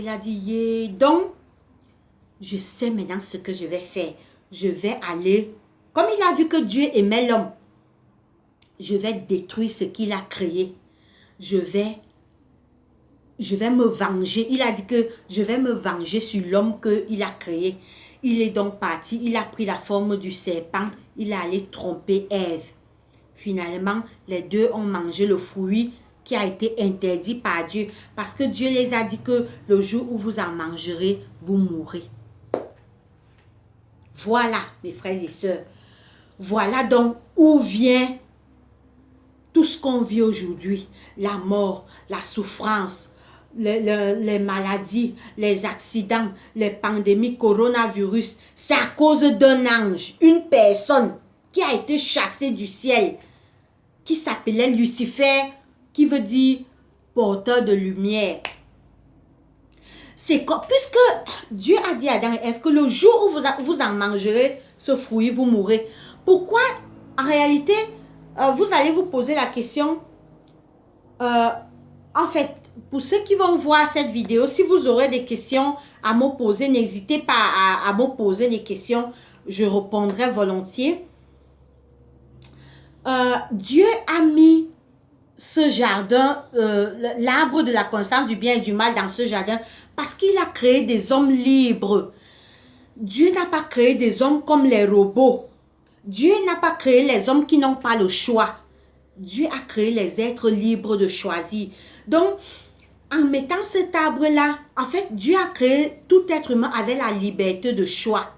a dit, donc, je sais maintenant ce que je vais faire. Je vais aller, comme il a vu que Dieu aimait l'homme, je vais détruire ce qu'il a créé. Je vais me venger. Il a dit que je vais me venger sur l'homme qu'il a créé. Il est donc parti, il a pris la forme du serpent, il est allé tromper Ève. Finalement, les deux ont mangé le fruit qui a été interdit par Dieu. Parce que Dieu les a dit que le jour où vous en mangerez, vous mourrez. Voilà, mes frères et sœurs. Voilà donc où vient tout ce qu'on vit aujourd'hui. La mort, la souffrance, les maladies, les accidents, les pandémies, coronavirus. C'est à cause d'un ange, une personne qui a été chassée du ciel, qui s'appelait Lucifer, qui veut dire porteur de lumière. C'est puisque Dieu a dit à Adam et Ève que le jour où vous en mangerez ce fruit, vous mourrez. Pourquoi, en réalité, vous allez vous poser la question, en fait, pour ceux qui vont voir cette vidéo, si vous aurez des questions à me poser, n'hésitez pas à me poser des questions, je répondrai volontiers. Dieu a mis ce jardin, l'arbre de la connaissance du bien et du mal dans ce jardin parce qu'il a créé des hommes libres. Dieu n'a pas créé des hommes comme les robots. Dieu n'a pas créé les hommes qui n'ont pas le choix. Dieu a créé les êtres libres de choisir. Donc, en mettant cet arbre-là, en fait, Dieu a créé tout être humain avec la liberté de choix.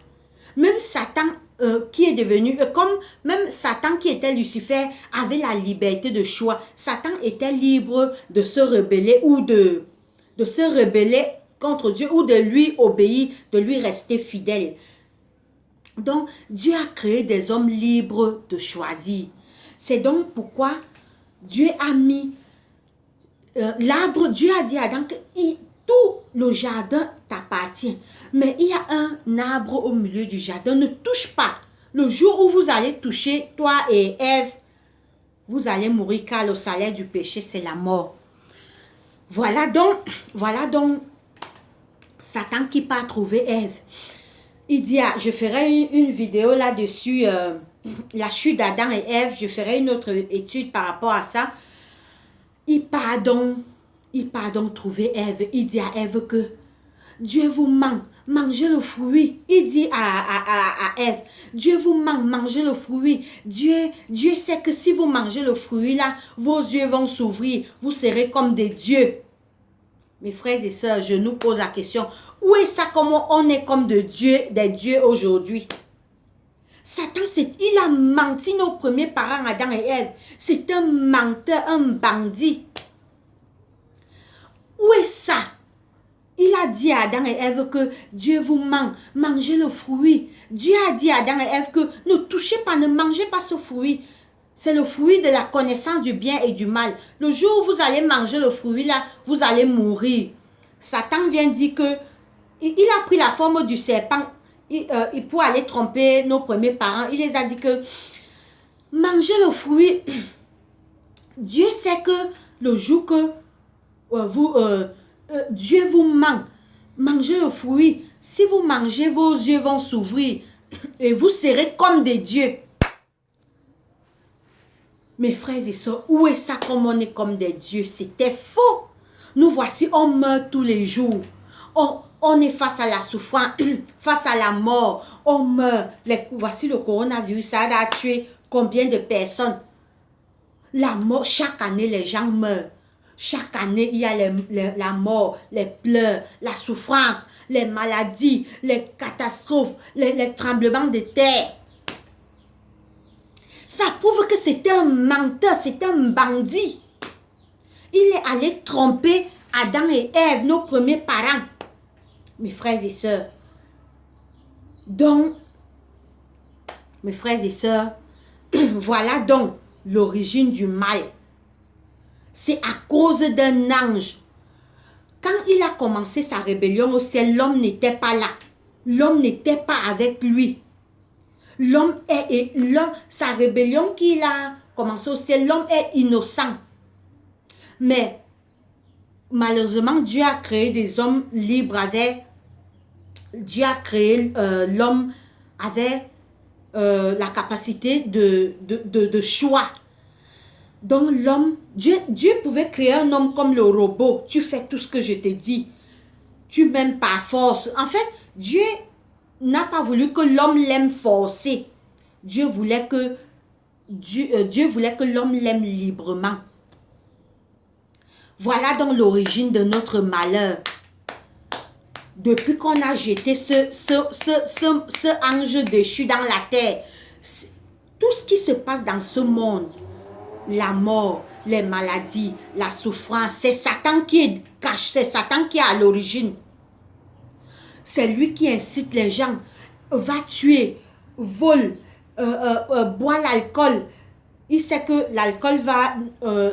Même Satan qui est devenu, comme même Satan qui était Lucifer avait la liberté de choix. Satan était libre de se rebeller ou de se rebeller contre Dieu ou de lui obéir, de lui rester fidèle. Donc, Dieu a créé des hommes libres de choisir. C'est donc pourquoi Dieu a mis l'arbre. Dieu a dit à Adam que tout le jardin t'appartient. Mais il y a un arbre au milieu du jardin. Ne touche pas. Le jour où vous allez toucher, toi et Ève, vous allez mourir car le salaire du péché, c'est la mort. Voilà donc Satan qui part trouver Ève. Il dit, je ferai une vidéo là-dessus, la chute d'Adam et Ève. Je ferai une autre étude par rapport à ça. Il part donc trouver Ève. Il dit à Ève que Dieu vous ment. mangez le fruit. Il dit à Ève, Dieu vous manque, mangez le fruit. Dieu sait que si vous mangez le fruit là, vos yeux vont s'ouvrir, vous serez comme des dieux. Mes frères et sœurs, je nous pose la question, où est ça, comment on est comme des dieux aujourd'hui? Satan, il a menti nos premiers parents, Adam et Ève. C'est un menteur, un bandit. Où est ça? Il a dit à Adam et Ève que Dieu vous manque, mangez le fruit. Dieu a dit à Adam et Ève que ne touchez pas, ne mangez pas ce fruit. C'est le fruit de la connaissance du bien et du mal. Le jour où vous allez manger le fruit là, vous allez mourir. Satan vient dire que il a pris la forme du serpent pour aller tromper nos premiers parents. Il les a dit que mangez le fruit. Dieu sait que le jour que Dieu vous manque, mangez le fruit. Si vous mangez, vos yeux vont s'ouvrir et vous serez comme des dieux. Mes frères et sœurs, où est ça comme on est comme des dieux? C'était faux. Nous voici, on meurt tous les jours. On est face à la souffrance, face à la mort. On meurt. Voici le coronavirus, ça a tué combien de personnes? La mort, chaque année, les gens meurent. Chaque année, il y a la mort, les pleurs, la souffrance, les maladies, les catastrophes, les tremblements de terre. Ça prouve que c'est un menteur, c'est un bandit. Il est allé tromper Adam et Ève, nos premiers parents. Mes frères et sœurs. Donc, mes frères et sœurs, voilà donc l'origine du mal. C'est à cause d'un ange. Quand il a commencé sa rébellion au ciel, l'homme n'était pas là. L'homme n'était pas avec lui. Sa rébellion qu'il a commencé au ciel, l'homme est innocent. Mais malheureusement, Dieu a créé des hommes libres Dieu a créé l'homme avec la capacité de choix. Donc l'homme, Dieu pouvait créer un homme comme le robot. Tu fais tout ce que je te dis. Tu m'aimes par force. En fait, Dieu n'a pas voulu que l'homme l'aime forcé. Dieu voulait que l'homme l'aime librement. Voilà donc l'origine de notre malheur. Depuis qu'on a jeté ce ange déchu dans la terre, tout ce qui se passe dans ce monde, la mort, les maladies, la souffrance, c'est Satan qui est caché, c'est Satan qui est à l'origine. C'est lui qui incite les gens, va tuer, vole, boit l'alcool. Il sait que l'alcool va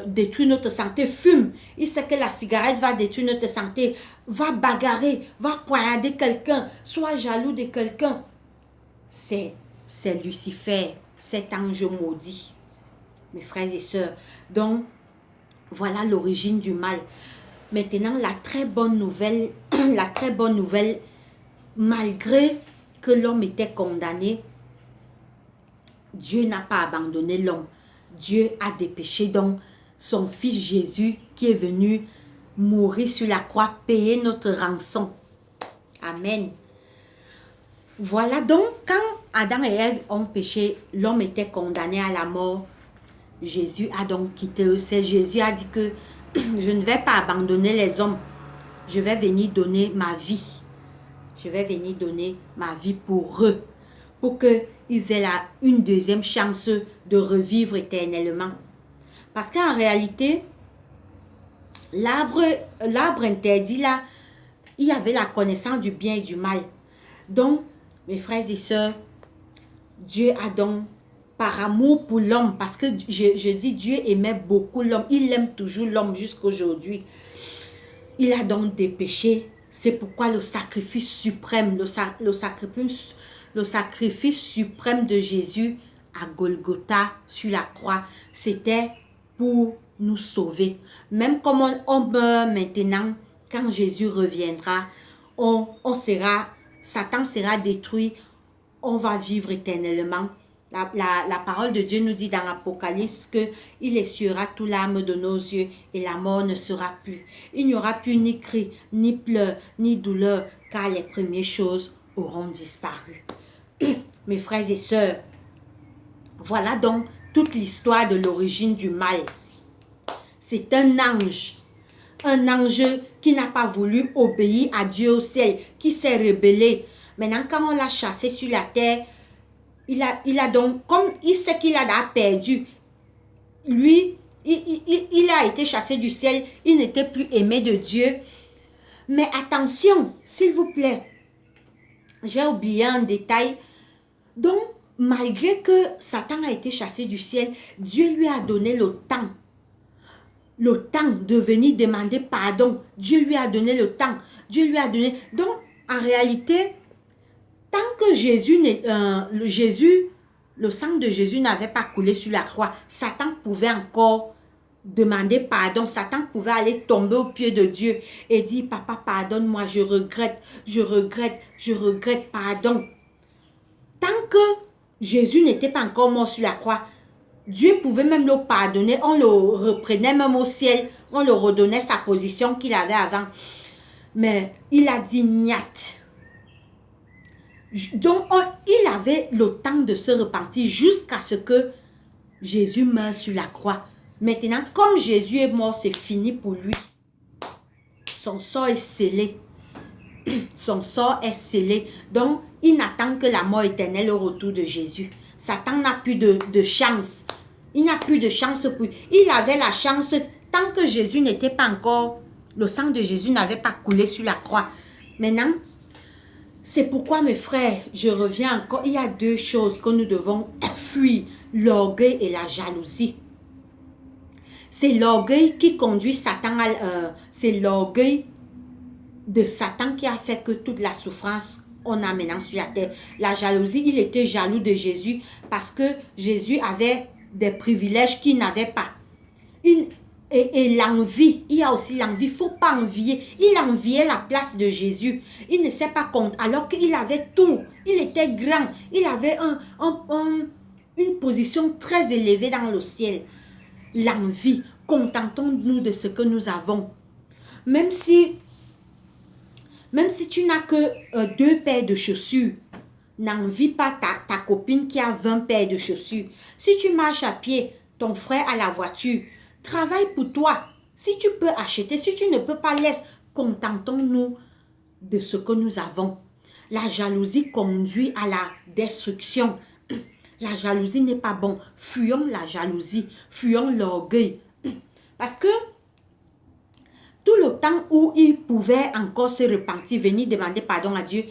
détruire notre santé, fume. Il sait que la cigarette va détruire notre santé, va bagarrer, va poignarder quelqu'un, soit jaloux de quelqu'un. C'est Lucifer, cet ange maudit. Mes frères et sœurs. Donc, voilà l'origine du mal. Maintenant, la très bonne nouvelle, malgré que l'homme était condamné, Dieu n'a pas abandonné l'homme. Dieu a dépêché donc son fils Jésus qui est venu mourir sur la croix, payer notre rançon. Amen. Voilà donc, quand Adam et Ève ont péché, l'homme était condamné à la mort. Jésus a donc quitté eux. C'est Jésus a dit que je ne vais pas abandonner les hommes. Je vais venir donner ma vie. Je vais venir donner ma vie pour eux. Pour qu'ils aient une deuxième chance de revivre éternellement. Parce qu'en réalité, l'arbre interdit là, il y avait la connaissance du bien et du mal. Donc, mes frères et sœurs, Dieu a donc, par amour pour l'homme, parce que je dis Dieu aimait beaucoup l'homme, il aime toujours l'homme jusqu'aujourd'hui. Il a donc dépêché, c'est pourquoi le sacrifice suprême, le sacrifice suprême de Jésus à Golgotha sur la croix, c'était pour nous sauver. Même comme on meurt maintenant, quand Jésus reviendra, Satan sera détruit, on va vivre éternellement. La parole de Dieu nous dit dans l'Apocalypse qu'il essuiera toute larme de nos yeux et la mort ne sera plus. Il n'y aura plus ni cri, ni pleurs, ni douleur, car les premières choses auront disparu. Mes frères et sœurs, voilà donc toute l'histoire de l'origine du mal. C'est un ange qui n'a pas voulu obéir à Dieu au ciel, qui s'est rebellé. Maintenant, quand on l'a chassé sur la terre, il a donc, comme il sait qu'il a perdu, lui, il a été chassé du ciel, il n'était plus aimé de Dieu. Mais attention, s'il vous plaît, j'ai oublié un détail. Donc, malgré que Satan a été chassé du ciel, Dieu lui a donné le temps de venir demander pardon. Dieu lui a donné le temps. Dieu lui a donné. Donc, en réalité, tant que le sang de Jésus n'avait pas coulé sur la croix, Satan pouvait encore demander pardon. Satan pouvait aller tomber aux pieds de Dieu et dire, papa, pardonne-moi, je regrette, pardon. Tant que Jésus n'était pas encore mort sur la croix, Dieu pouvait même le pardonner, on le reprenait même au ciel, on le redonnait sa position qu'il avait avant. Mais il a dit niat. Donc, il avait le temps de se repentir jusqu'à ce que Jésus meure sur la croix. Maintenant, comme Jésus est mort, c'est fini pour lui. Son sort est scellé. Son sort est scellé. Donc, il n'attend que la mort éternelle au retour de Jésus. Satan n'a plus de chance. Il n'a plus de chance pour... Il avait la chance tant que Jésus n'était pas encore... Le sang de Jésus n'avait pas coulé sur la croix. Maintenant, c'est pourquoi, mes frères, je reviens encore. Il y a deux choses que nous devons fuir. L'orgueil et la jalousie. C'est l'orgueil qui conduit Satan à... c'est l'orgueil de Satan qui a fait que toute la souffrance on a maintenant sur la terre. La jalousie, il était jaloux de Jésus parce que Jésus avait des privilèges qu'il n'avait pas. Et l'envie, il y a aussi l'envie, il ne faut pas envier. Il enviait la place de Jésus. Il ne sait pas compte, alors qu'il avait tout. Il était grand, il avait une position très élevée dans le ciel. L'envie, contentons-nous de ce que nous avons. Même si tu n'as que 2 paires de chaussures, n'envie pas ta copine qui a 20 paires de chaussures. Si tu marches à pied, ton frère a la voiture, travaille pour toi. Si tu peux acheter, si tu ne peux pas, laisse. Contentons-nous de ce que nous avons. La jalousie conduit à la destruction. La jalousie n'est pas bon. Fuyons la jalousie, fuyons l'orgueil. Parce que tout le temps où il pouvait encore se repentir, venir demander pardon à Dieu,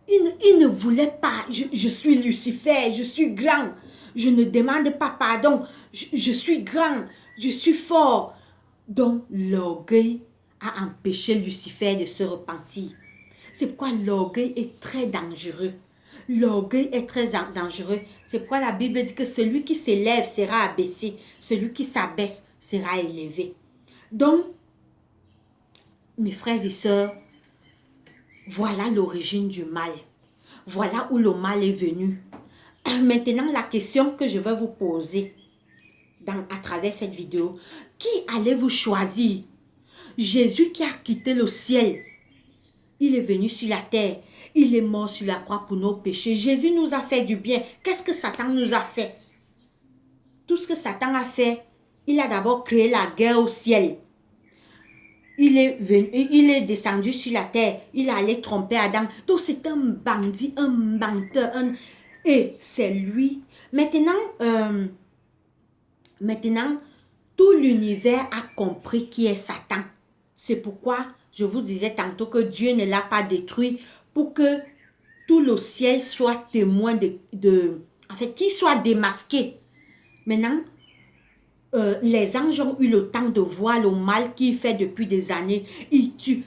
il ne voulait pas. Je suis Lucifer, je suis grand. Je ne demande pas pardon. Je suis grand, je suis fort. Donc l'orgueil a empêché Lucifer de se repentir. C'est pourquoi l'orgueil est très dangereux. L'orgueil est très dangereux. C'est pourquoi la Bible dit que celui qui s'élève sera abaissé. Celui qui s'abaisse sera élevé. Donc, mes frères et sœurs, voilà l'origine du mal. Voilà où le mal est venu. Maintenant, la question que je vais vous poser à travers cette vidéo, qui allez-vous choisir? Jésus qui a quitté le ciel, il est venu sur la terre, il est mort sur la croix pour nos péchés. Jésus nous a fait du bien. Qu'est-ce que Satan nous a fait? Tout ce que Satan a fait, il a d'abord créé la guerre au ciel. Il est descendu sur la terre. Il allait tromper Adam. Donc c'est un bandit, un menteur. Et c'est lui. Maintenant, tout l'univers a compris qui est Satan. C'est pourquoi je vous disais tantôt que Dieu ne l'a pas détruit pour que tout le ciel soit témoin en fait, qu'il soit démasqué. Maintenant, les anges ont eu le temps de voir le mal qu'il fait depuis des années. Il tue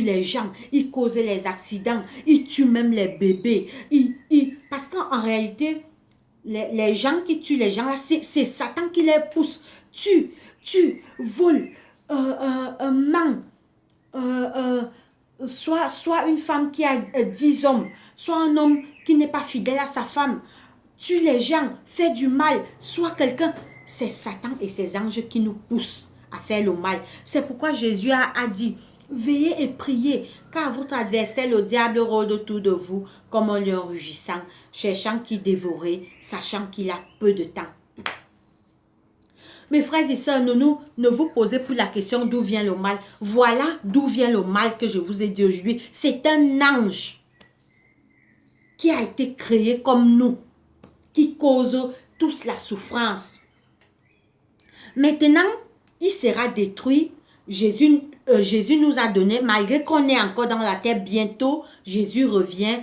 les gens, il cause les accidents, il tue même les bébés. Parce qu'en réalité, les gens qui tuent les gens, c'est Satan qui les pousse. Tue, vole, ment. Soit une femme qui a 10 hommes, soit un homme qui n'est pas fidèle à sa femme, tue les gens, fait du mal, soit quelqu'un. C'est Satan et ses anges qui nous poussent à faire le mal. C'est pourquoi Jésus a dit Veillez et priez, car votre adversaire, le diable, rôde autour de vous comme un lion rugissant, cherchant qui dévorer, sachant qu'il a peu de temps. Mes frères et sœurs, ne vous posez plus la question d'où vient le mal. Voilà d'où vient le mal que je vous ai dit aujourd'hui. C'est un ange qui a été créé comme nous, qui cause tous la souffrance. Maintenant, il sera détruit. Jésus nous a donné, malgré qu'on est encore dans la terre, bientôt, Jésus revient.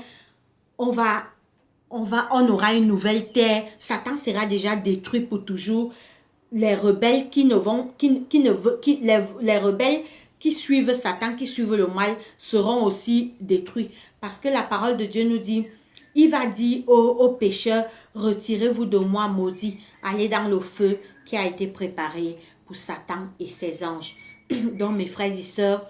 On aura une nouvelle terre. Satan sera déjà détruit pour toujours. Les rebelles les rebelles qui suivent Satan, qui suivent le mal, seront aussi détruits. Parce que la parole de Dieu nous dit, il va dire aux pécheurs, retirez-vous de moi, maudits, allez dans le feu qui a été préparé pour Satan et ses anges. Donc, mes frères et sœurs,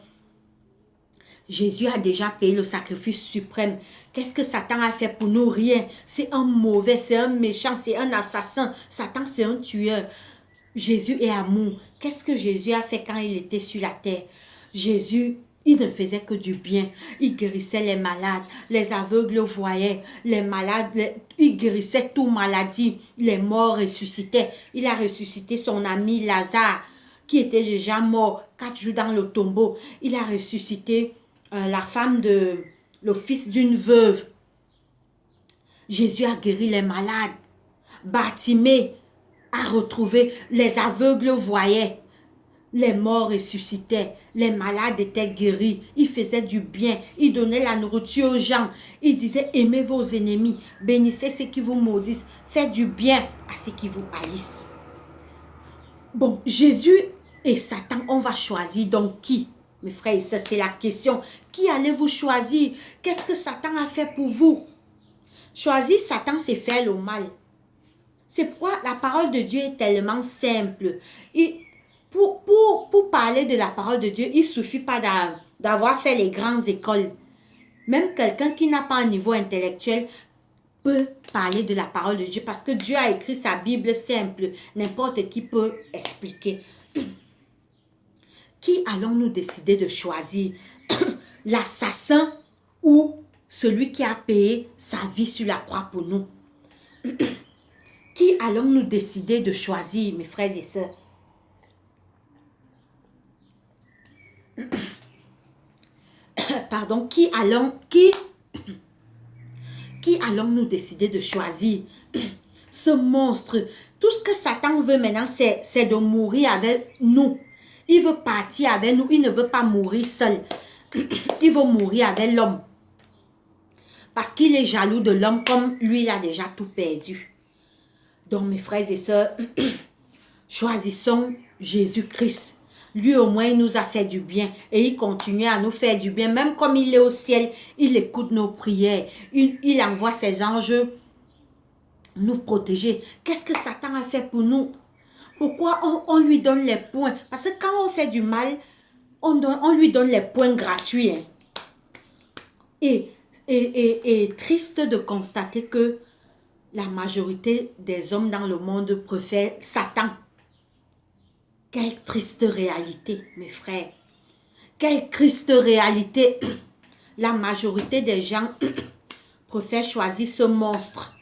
Jésus a déjà payé le sacrifice suprême. Qu'est-ce que Satan a fait pour nous? Rien. C'est un mauvais, c'est un méchant, c'est un assassin. Satan, c'est un tueur. Jésus est amour. Qu'est-ce que Jésus a fait quand il était sur la terre? Jésus, il ne faisait que du bien. Il guérissait les malades. Les aveugles voyaient. Les malades, il guérissait toute maladie. Les morts ressuscitaient. Il a ressuscité son ami Lazare, qui était déjà mort 4 jours dans le tombeau. Il a ressuscité le fils d'une veuve. Jésus a guéri les malades. Bartimée a retrouvé, les aveugles voyaient. Les morts ressuscitaient, les malades étaient guéris, il faisait du bien, il donnait la nourriture aux gens, il disait aimez vos ennemis, bénissez ceux qui vous maudissent, faites du bien à ceux qui vous haïssent. Bon, Jésus et Satan, on va choisir donc qui? Mes frères et sœurs, c'est la question. Qui allez-vous choisir? Qu'est-ce que Satan a fait pour vous? Choisir Satan, c'est faire le mal. C'est pourquoi la parole de Dieu est tellement simple. Et pour parler de la parole de Dieu, il ne suffit pas d'avoir fait les grandes écoles. Même quelqu'un qui n'a pas un niveau intellectuel peut parler de la parole de Dieu parce que Dieu a écrit sa Bible simple. N'importe qui peut expliquer. Qui allons-nous décider de choisir? L'assassin ou celui qui a payé sa vie sur la croix pour nous? Qui allons-nous décider de choisir, mes frères et sœurs? Pardon, qui allons-nous décider de choisir? Ce monstre, tout ce que Satan veut maintenant, c'est de mourir avec nous. Il veut partir avec nous, il ne veut pas mourir seul. Il veut mourir avec l'homme. Parce qu'il est jaloux de l'homme, comme lui, il a déjà tout perdu. Donc, mes frères et sœurs, choisissons Jésus-Christ. Lui, au moins, il nous a fait du bien et il continue à nous faire du bien. Même comme il est au ciel, il écoute nos prières. Il envoie ses anges nous protéger. Qu'est-ce que Satan a fait pour nous? Pourquoi on lui donne les points? Parce que quand on fait du mal, on lui donne les points gratuits. Hein. Et triste de constater que la majorité des hommes dans le monde préfèrent Satan. Quelle triste réalité, mes frères. Quelle triste réalité. La majorité des gens préfèrent choisir ce monstre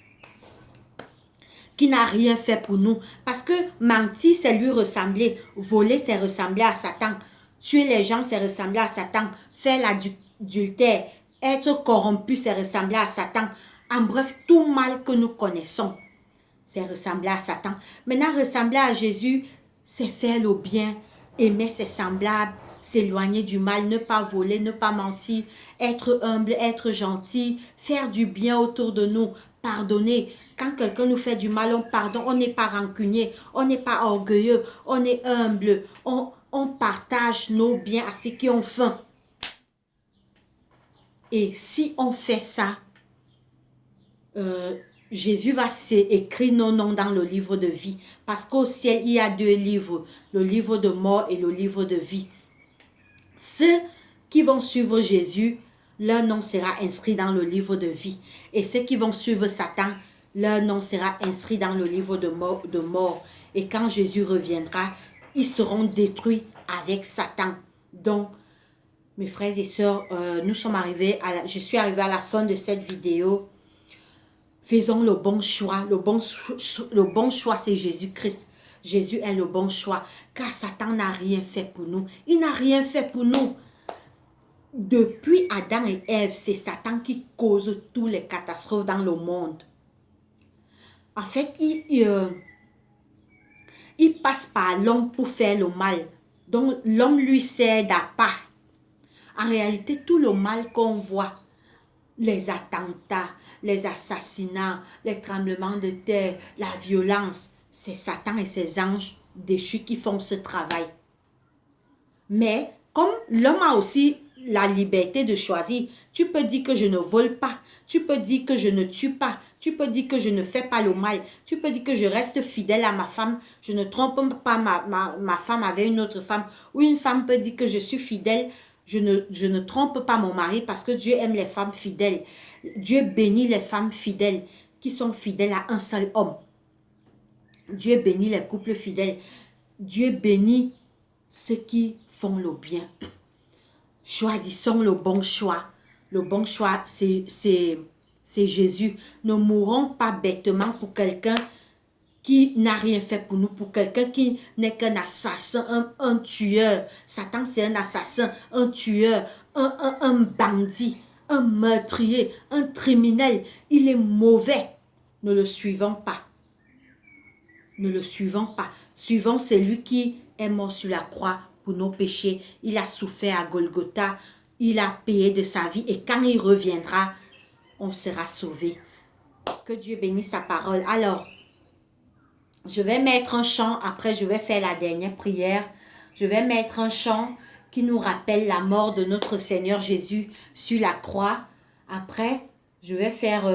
qui n'a rien fait pour nous. Parce que mentir, c'est lui ressembler. Voler, c'est ressembler à Satan. Tuer les gens, c'est ressembler à Satan. Faire l'adultère, être corrompu, c'est ressembler à Satan. En bref, tout mal que nous connaissons, c'est ressembler à Satan. Maintenant, ressembler à Jésus, c'est faire le bien, aimer ses semblables, s'éloigner du mal, ne pas voler, ne pas mentir, être humble, être gentil, faire du bien autour de nous, pardonner. Quand quelqu'un nous fait du mal, on pardonne, on n'est pas rancunier, on n'est pas orgueilleux, on est humble, on partage nos biens à ceux qui ont faim. Et si on fait ça, Jésus va écrire nos noms dans le livre de vie. Parce qu'au ciel, il y a 2 livres. Le livre de mort et le livre de vie. Ceux qui vont suivre Jésus, leur nom sera inscrit dans le livre de vie. Et ceux qui vont suivre Satan, leur nom sera inscrit dans le livre de mort. Et quand Jésus reviendra, ils seront détruits avec Satan. Donc, Mes frères et sœurs, nous sommes arrivés je suis arrivée à la fin de cette vidéo. Faisons le bon choix. Le bon choix, c'est Jésus-Christ. Jésus est le bon choix. Car Satan n'a rien fait pour nous. Il n'a rien fait pour nous. Depuis Adam et Ève, c'est Satan qui cause toutes les catastrophes dans le monde. En fait, il passe par l'homme pour faire le mal. Donc, l'homme lui sert d'appât. En réalité, tout le mal qu'on voit, les attentats, les assassinats, les tremblements de terre, la violence, c'est Satan et ses anges déchus qui font ce travail. Mais comme l'homme a aussi la liberté de choisir, tu peux dire que je ne vole pas, tu peux dire que je ne tue pas, tu peux dire que je ne fais pas le mal, tu peux dire que je reste fidèle à ma femme, je ne trompe pas ma femme avec une autre femme, ou une femme peut dire que je suis fidèle, je ne trompe pas mon mari parce que Dieu aime les femmes fidèles. Dieu bénit les femmes fidèles qui sont fidèles à un seul homme. Dieu bénit les couples fidèles. Dieu bénit ceux qui font le bien. Choisissons le bon choix. Le bon choix, c'est Jésus. Ne mourons pas bêtement pour quelqu'un qui n'a rien fait pour nous, pour quelqu'un qui n'est qu'un assassin, un tueur. Satan, c'est un assassin, un tueur, un bandit, un meurtrier, un criminel. Il est mauvais. Ne le suivons pas. Ne le suivons pas. Suivons celui qui est mort sur la croix pour nos péchés. Il a souffert à Golgotha. Il a payé de sa vie. Et quand il reviendra, on sera sauvé. Que Dieu bénisse sa parole. Alors, je vais mettre un chant. Après, je vais faire la dernière prière. Je vais mettre un chant qui nous rappelle la mort de notre Seigneur Jésus sur la croix. Après, je vais faire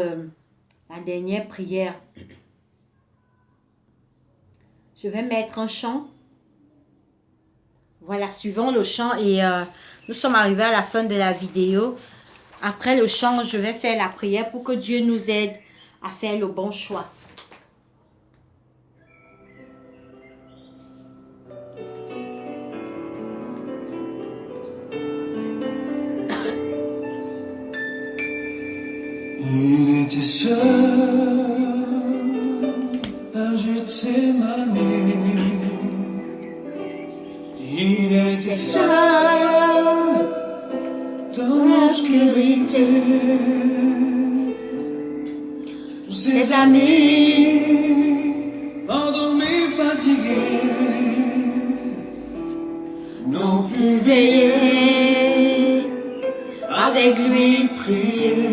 la dernière prière. Je vais mettre un chant. Voilà, suivons le chant et nous sommes arrivés à la fin de la vidéo. Après le chant, je vais faire la prière pour que Dieu nous aide à faire le bon choix. Il était seul à Gethsémane. Il était seul dans l'obscurité. Tous ses amis endormis, fatigués, n'ont pu veiller avec lui, prier.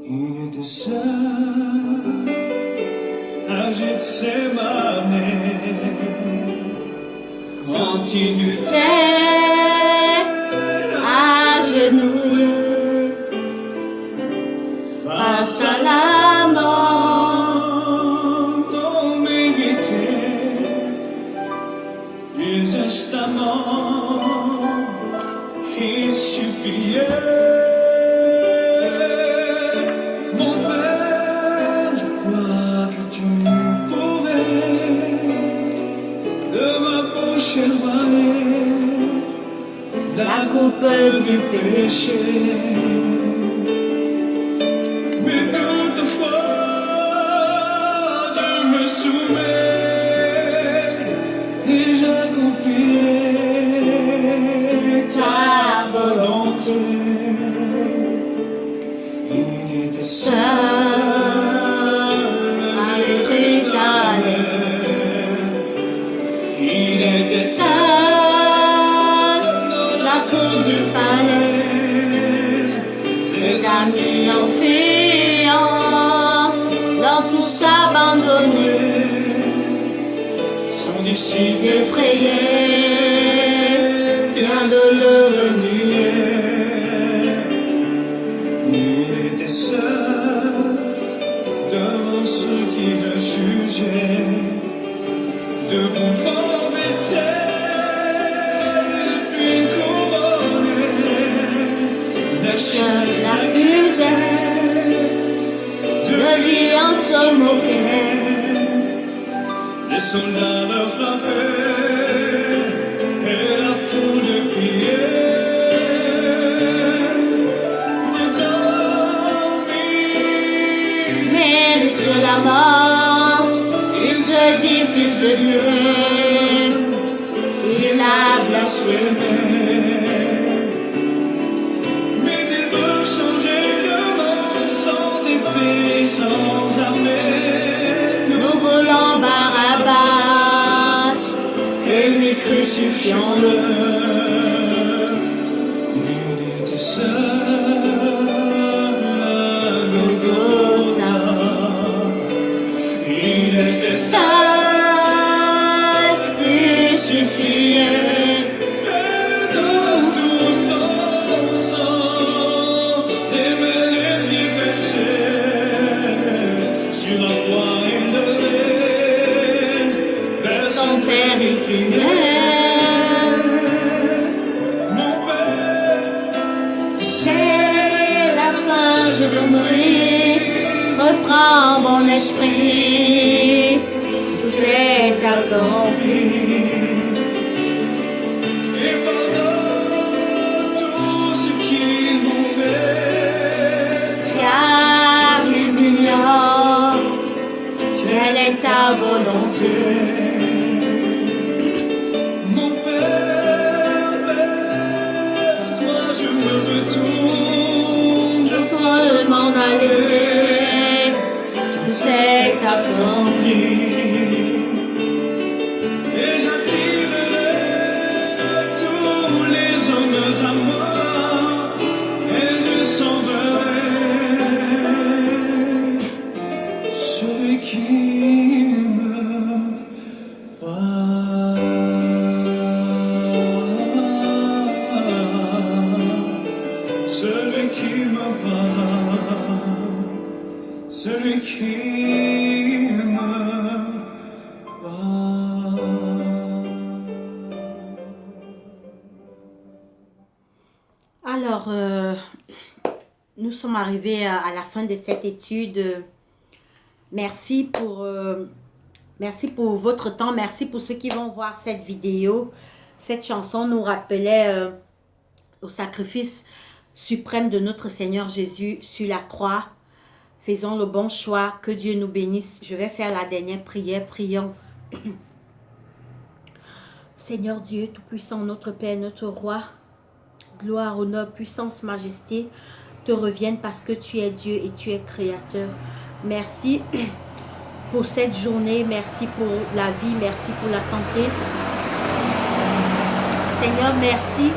Il était seul à Gethsémane quand il luttait agenouillé face à la mort non méritée, plus instamment il suppliait. La coupe du péché, mais toutefois je me soumets et j'accomplirai ta volonté. Il était seul à Jérusalem, il était seul du palais, ses amis en fuyant l'ont tous abandonné, son disciple effrayé vient de le renier. Il était seul devant ceux qui le jugeaient, debout fort baissé. Les chefs l'accusaient, de lui en se moquaient. Les soldats le frappaient et maman, il se dit fils de Dieu, il a blasphémé. Mais il veut changer le monde sans épée, sans armée. Nous voulons Barabbas, et lui crucifions-le. Il était seul à Golgotha, il était seul. Crucifié. Dans tout son sang, démêlé pieds percés, sur la croix élevée, vers Son père il criait. mon Père. C'est la fin, je veux mourir. Reprends mon esprit. Tout est accompli. Et pardonne tout ce qu'ils m'ont fait, Car ils ignorent quelle est ta volonté. mon Père, vers toi je me retourne, Je veux m'en aller. Tout est accompli. et j'attirerai tous les hommes à moi, et je sauverai celui qui me voit, celui qui me voit, celui qui me voit. Alors, nous sommes arrivés à la fin de cette étude. Merci pour votre temps. Merci pour ceux qui vont voir cette vidéo. Cette chanson nous rappelait au sacrifice suprême de notre Seigneur Jésus sur la croix. Faisons le bon choix. Que Dieu nous bénisse. Je vais faire la dernière prière. Prions. Seigneur Dieu Tout-Puissant, notre Père, notre Roi, gloire, honneur, puissance, majesté te reviennent parce que tu es Dieu et tu es créateur. Merci pour cette journée, merci pour la vie, merci pour la santé. Seigneur, merci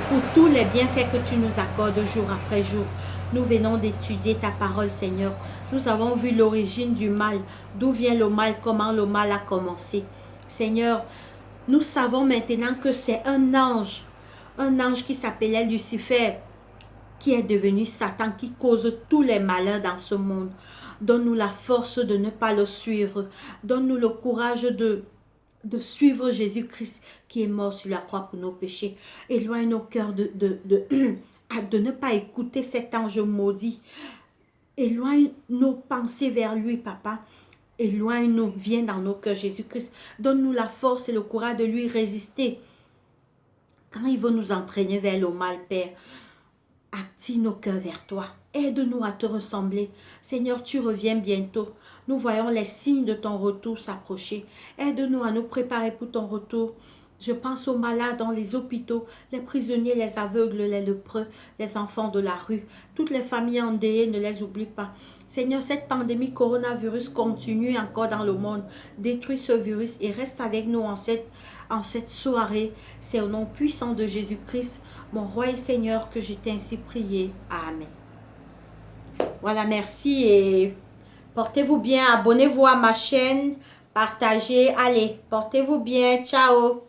pour tous les bienfaits que tu nous accordes jour après jour. Nous venons d'étudier ta parole, Seigneur. Nous avons vu l'origine du mal, d'où vient le mal, comment le mal a commencé. Seigneur, nous savons maintenant que c'est un ange qui s'appelait Lucifer, qui est devenu Satan, qui cause tous les malheurs dans ce monde. Donne-nous la force de ne pas le suivre. Donne-nous le courage de suivre Jésus-Christ qui est mort sur la croix pour nos péchés. Éloigne nos cœurs de ne pas écouter cet ange maudit. Éloigne nos pensées vers lui, Papa. Éloigne-nous, viens dans nos cœurs, Jésus-Christ. Donne-nous la force et le courage de lui résister. Quand il veut nous entraîner vers le mal, Père, attire nos cœurs vers toi. Aide-nous à te ressembler. Seigneur, tu reviens bientôt. Nous voyons les signes de ton retour s'approcher. Aide-nous à nous préparer pour ton retour. Je pense aux malades dans les hôpitaux, les prisonniers, les aveugles, les lépreux, les enfants de la rue. Toutes les familles endeuillées, ne les oublie pas. Seigneur, cette pandémie coronavirus continue encore dans le monde. Détruis ce virus et reste avec nous en cette soirée. C'est au nom puissant de Jésus-Christ, mon roi et Seigneur, que je t'ai ainsi prié. Amen. Voilà, merci et portez-vous bien. Abonnez-vous à ma chaîne, partagez. Allez, portez-vous bien. Ciao.